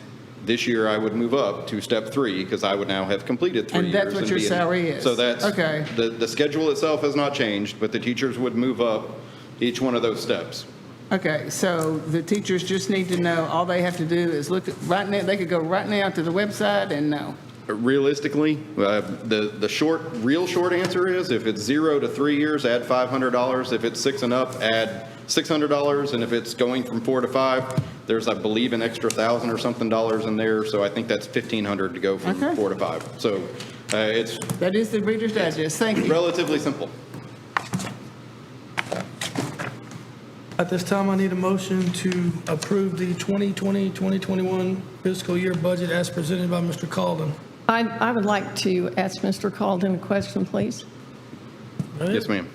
S10: this year I would move up to step 3 because I would now have completed 3
S6: And
S10: years.
S6: that's what your
S10: be in-
S6: salary is.
S10: So that's,
S6: Okay.
S10: the schedule itself has not changed, but the teachers would move up each one of those steps.
S6: okay, so the teachers just need to know, all they have to do is look at, right now, they could go right now to the website and know.
S10: Realistically, the real short answer is if it's 0 to 3 years, add $500. If it's 6 and up, add $600. And if it's going from 4 to 5, there's, I believe, an extra $1,000 or something in there. So I think that's $1,500 to go from
S6: Okay.
S10: 4 to 5. So it's
S6: That is the Reader's Digest. Thank you.
S10: relatively simple.
S1: At this time, I need a motion to approve the 2020-2021 fiscal year budget as presented by Mr. Calden.
S12: I would like to ask Mr. Calden a question, please.
S10: Yes, ma'am.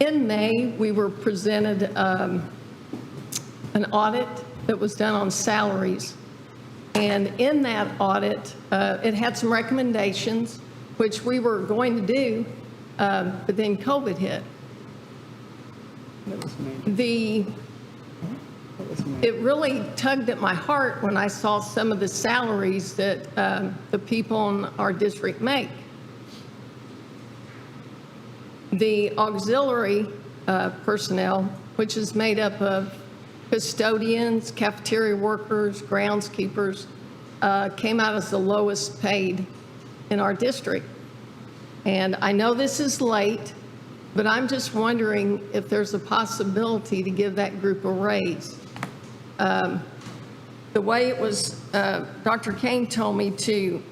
S12: In May, we were presented an audit that was done on salaries. And in that audit, it had some recommendations, which we were going to do, but then COVID hit. It really tugged at my heart when I saw some of the salaries that the people in our district make. The auxiliary personnel, which is made up of custodians, cafeteria workers, groundskeepers, came out as the lowest paid in our district. And I know this is late, but I'm just wondering if there's a possibility to give that group a raise. The way it was, Dr. Kane told me to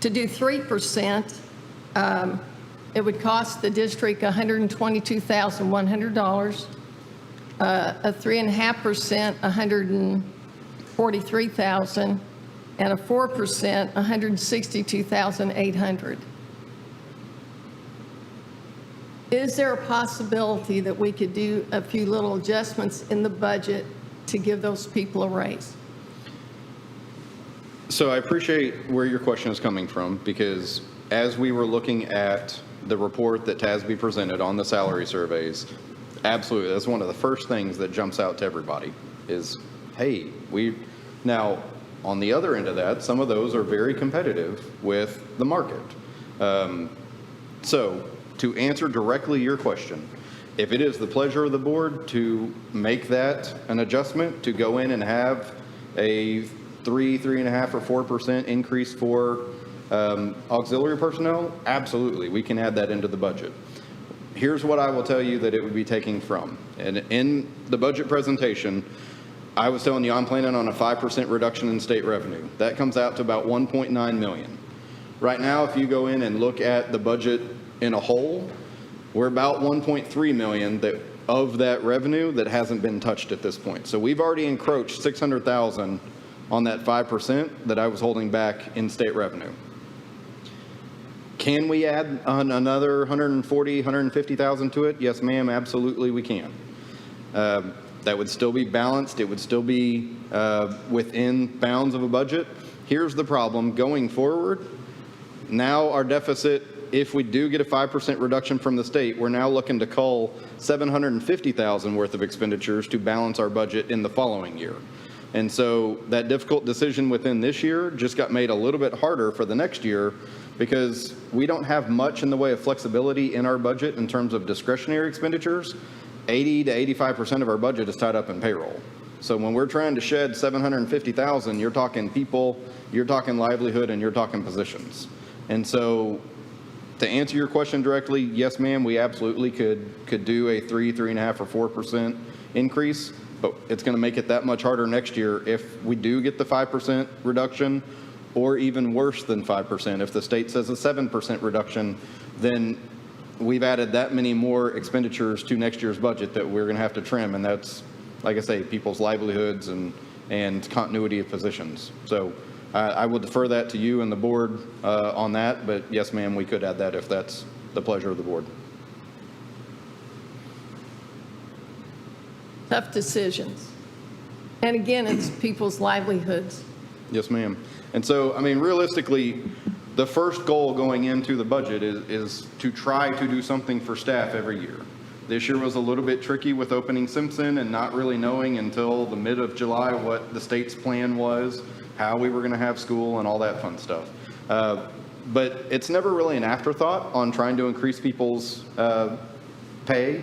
S12: do 3%, it would cost the district $122,100, a 3.5%, $143,000, and a 4%, $162,800. Is there a possibility that we could do a few little adjustments in the budget to give those people a raise?
S10: So I appreciate where your question is coming from, because as we were looking at the report that TASB presented on the salary surveys, absolutely, that's one of the first things that jumps out to everybody is, hey, now, on the other end of that, some of those are very competitive with the market. So to answer directly your question, if it is the pleasure of the board to make that an adjustment, to go in and have a 3.5%, or 4% increase for auxiliary personnel, absolutely, we can add that into the budget. Here's what I will tell you that it would be taking from. And in the budget presentation, I was telling you I'm planning on a 5% reduction in state revenue. That comes out to about $1.9 million. Right now, if you go in and look at the budget in a whole, we're about $1.3 million of that revenue that hasn't been touched at this point. So we've already encroached $600,000 on that 5% that I was holding back in state revenue. Can we add another $140,000, $150,000 to it? Yes, ma'am, absolutely we can. That would still be balanced. It would still be within bounds of a budget. Here's the problem going forward. Now our deficit, if we do get a 5% reduction from the state, we're now looking to cull $750,000 worth of expenditures to balance our budget in the following year. And so that difficult decision within this year just got made a little bit harder for the next year because we don't have much in the way of flexibility in our budget in terms of discretionary expenditures. 80 to 85% of our budget is tied up in payroll. So when we're trying to shed 750,000, you're talking people, you're talking livelihood, and you're talking positions. And so to answer your question directly, yes, ma'am, we absolutely could do a 3.5, or 4% increase, but it's going to make it that much harder next year if we do get the 5% reduction, or even worse than 5%. If the state says a 7% reduction, then we've added that many more expenditures to next year's budget that we're going to have to trim, and that's, like I say, people's livelihoods and continuity of positions. So I will defer that to you and the board on that, but yes, ma'am, we could add that if that's the pleasure of the board.
S12: Tough decisions. And again, it's people's livelihoods.
S10: Yes, ma'am. And so, I mean, realistically, the first goal going into the budget is to try to do something for staff every year. This year was a little bit tricky with opening Simpson and not really knowing until the mid of July what the state's plan was, how we were going to have school and all that fun stuff. But it's never really an afterthought on trying to increase people's pay.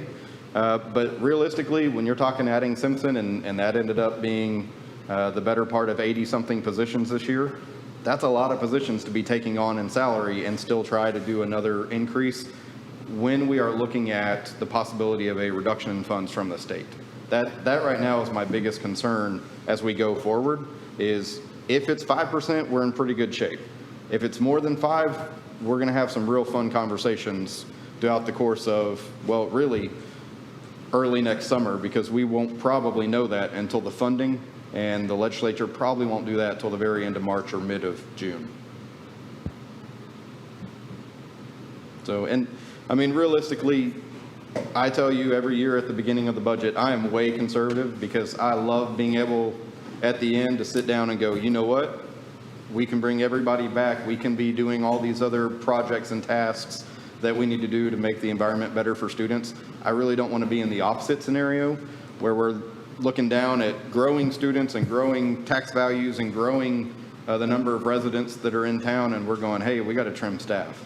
S10: But realistically, when you're talking adding Simpson, and that ended up being the better part of 80-something positions this year, that's a lot of positions to be taking on in salary and still try to do another increase when we are looking at the possibility of a reduction in funds from the state. That right now is my biggest concern as we go forward, is if it's 5%, we're in pretty good shape. If it's more than 5%, we're going to have some real fun conversations throughout the course of, well, really early next summer, because we won't probably know that until the funding, and the legislature probably won't do that until the very end of March or mid of June. So, and I mean, realistically, I tell you every year at the beginning of the budget, I am way conservative because I love being able at the end to sit down and go, you know what? We can bring everybody back. We can be doing all these other projects and tasks that we need to do to make the environment better for students. I really don't want to be in the opposite scenario where we're looking down at growing students and growing tax values and growing the number of residents that are in town, and we're going, hey, we got to trim staff.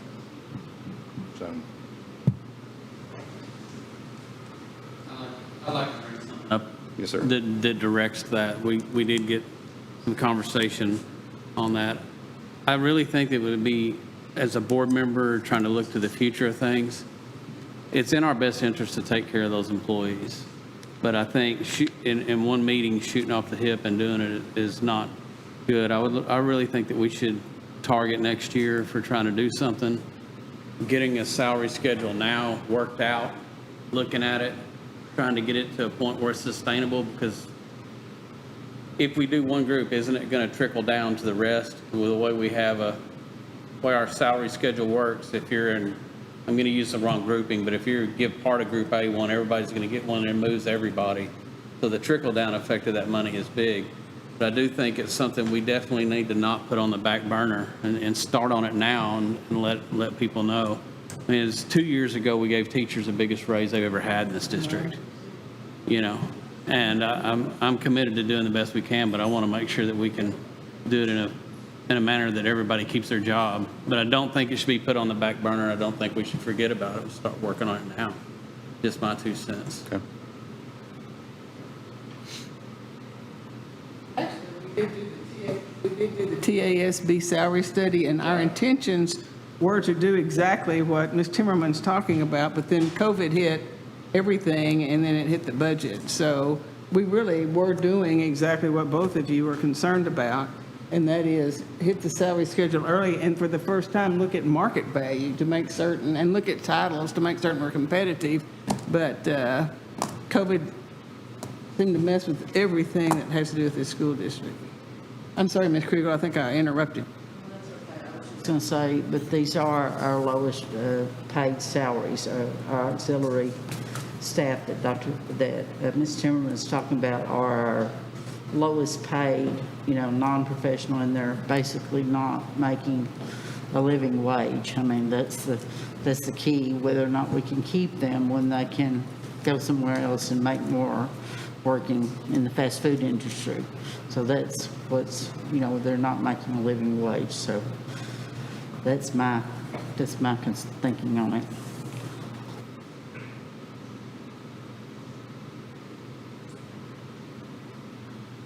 S10: So.
S7: I'd like to bring something up.
S10: Yes, sir.
S7: That directs that. We did get some conversation on that. I really think it would be, as a board member trying to look to the future of things, it's in our best interest to take care of those employees. But I think in one meeting, shooting off the hip and doing it is not good. I really think that we should target next year for trying to do something, getting a salary schedule now worked out, looking at it, trying to get it to a point where it's sustainable, because if we do one group, isn't it going to trickle down to the rest with the way we have way our salary schedule works? If you're in, I'm going to use the wrong grouping, but if you give part of group A one, everybody's going to get one, and it moves everybody. So the trickle down effect of that money is big. But I do think it's something we definitely need to not put on the back burner and start on it now and let people know. I mean, it's 2 years ago we gave teachers the biggest raise they've ever had in this district, you know, and I'm committed to doing the best we can, but I want to make sure that we can do it in a manner that everybody keeps their job. But I don't think it should be put on the back burner. I don't think we should forget about it and start working on it now. Just my 2 cents.
S10: Okay.
S6: We did do the TASB salary study, and our intentions were to do exactly what Ms. Timmerman's talking about, but then COVID hit everything, and then it hit the budget. So we really were doing exactly what both of you were concerned about, and that is hit the salary schedule early, and for the first time, look at market value to make certain, and look at titles to make certain we're competitive. But COVID seemed to mess with everything that has to do with this school district. I'm sorry, Ms. Krieger, I think I interrupted.
S5: I was going to say, but these are our lowest paid salaries, our auxiliary staff that Ms. Timmerman is talking about are our lowest paid, you know, non-professional, and they're basically not making a living wage. I mean, that's the key, whether or not we can keep them when they can go somewhere else and make more working in the fast food industry. So that's what's, they're not making a living wage. So that's my thinking on it.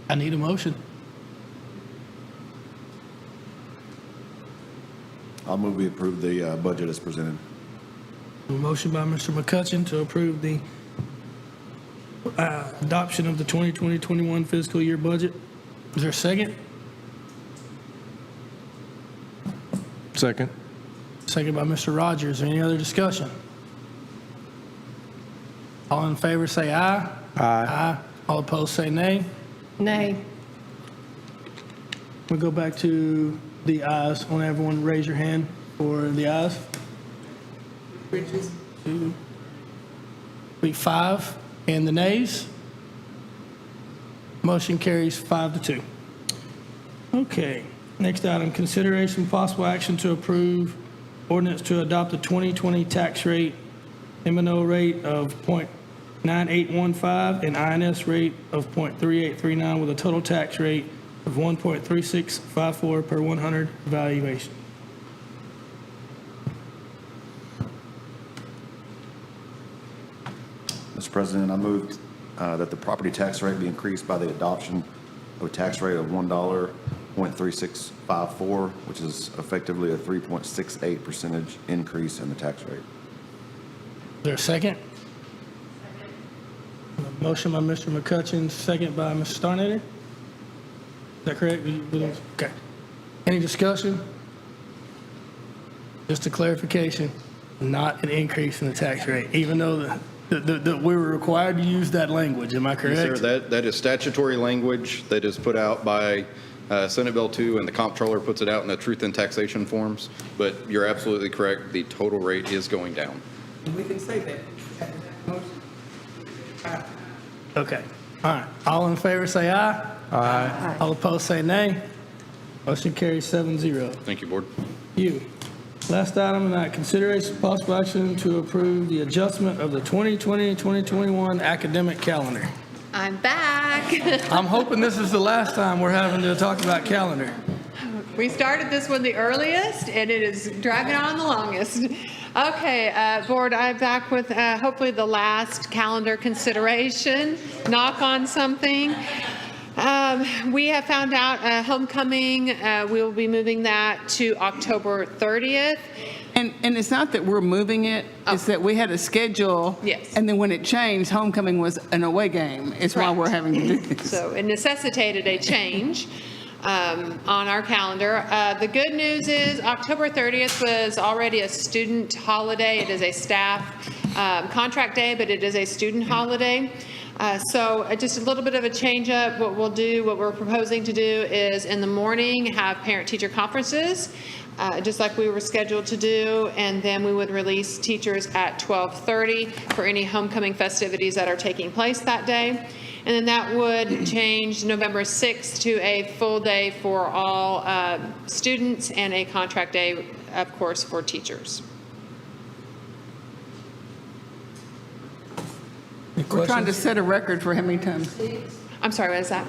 S1: I need a motion.
S13: I'll move we approve the budget as presented.
S1: A motion by Mr. McCutcheon to approve the adoption of the 2020-21 fiscal year budget. Is there a second?
S2: Second.
S1: Second by Mr. Rogers. Any other discussion? All in favor say aye. Aye. All opposed say nay.
S12: Nay.
S1: We'll go back to the ayes. I want everyone to raise your hand for the ayes. Bridges. 2, 3, 5. And the nays? Motion carries 5-2. Okay. Next item, consideration possible action to approve ordinance to adopt the 2020 tax rate, M&O rate of .9815 and INS rate of .3839 with a total tax rate of 1.3654 per 100 valuation.
S13: Mr. President, I move that the property tax rate be increased by the adoption of a tax rate of $1.3654, which is effectively a 3.68% increase in the tax rate.
S1: Is there a second? Motion by Mr. McCutcheon, second by Mr. Starnader. Is that correct? Okay. Any discussion? Just a clarification, not an increase in the tax rate, even though that we were required to use that language. Am I correct?
S10: Yes, sir. That is statutory language that is put out by Senate Bill 2, and the comptroller puts it out in the truth in taxation forms. But you're absolutely correct. The total rate is going down.
S6: We can say that.
S1: Okay. All right. All in favor say aye. Aye. All opposed say nay. Motion carries 7-0.
S10: Thank you, Board.
S1: You. Last item tonight, consideration of possible action to approve the adjustment of the 2020-2021 academic calendar.
S11: I'm back.
S1: I'm hoping this is the last time we're having to talk about calendar.
S11: We started this one the earliest, and it is dragging on the longest. Okay, Board, I'm back with hopefully the last calendar consideration. Knock on something. We have found out homecoming, we will be moving that to October 30th.
S6: And it's not that we're moving it, it's that we had a schedule.
S11: Yes.
S6: And then when it changed, homecoming was an away game. It's why we're having to do this.
S11: So it necessitated a change on our calendar. The good news is October 30th was already a student holiday. It is a staff contract day, but it is a student holiday. So just a little bit of a change up. What we're proposing to do is in the morning have parent-teacher conferences, just like we were scheduled to do, and then we would release teachers at 12:30 for any homecoming festivities that are taking place that day. And then that would change November 6th to a full day for all students and a contract day, of course, for teachers.
S6: We're trying to set a record for how many times.
S11: I'm sorry, what is that?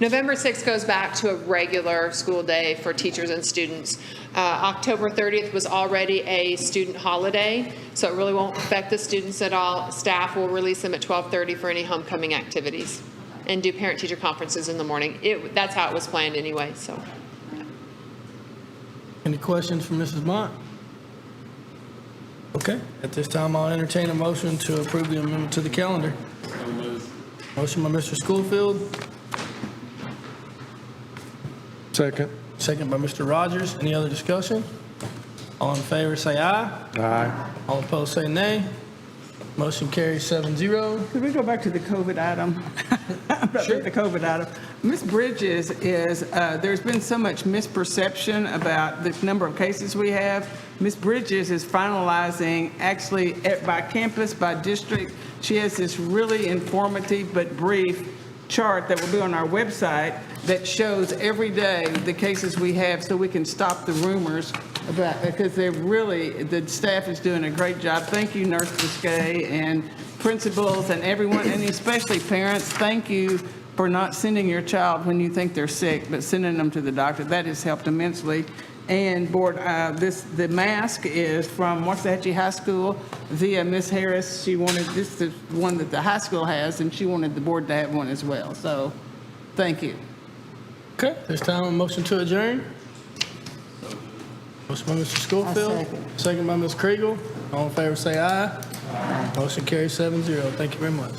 S11: November 6th goes back to a regular school day for teachers and students. October 30th was already a student holiday, so it really won't affect the students at all. Staff will release them at 12:30 for any homecoming activities and do parent-teacher conferences in the morning. That's how it was planned anyway, so.
S1: Any questions for Mrs. Mott? Okay, at this time, I'll entertain a motion to approve the amendment to the calendar. Motion by Mr. Schofield,
S2: Second.
S1: second by Mr. Rogers. Any other discussion? All in favor, say aye.
S2: Aye.
S1: All opposed, say nay. Motion carries 7-0.
S6: Could we go back to the COVID item? Sure. The COVID item. Ms. Bridges is, there's been so much misperception about the number of cases we have. Ms. Bridges is finalizing, actually, by campus, by district. She has this really informative but brief chart that will be on our website that shows every day the cases we have so we can stop the rumors about, because they're really, the staff is doing a great job. Thank you, Nurse Biscay and principals and everyone, and especially parents, thank you for not sending your child when you think they're sick, but sending them to the doctor. That has helped immensely. And board, the mask is from Waxahachie High School via Miss Harris. She wanted, this is one that the high school has, and she wanted the board to have one as well. So, thank you.
S1: Okay, this time a motion to adjourn. Motion by Mr. Schofield, second by Ms. Kriegel. All in favor say aye. Motion carries 7-0. Thank you very much.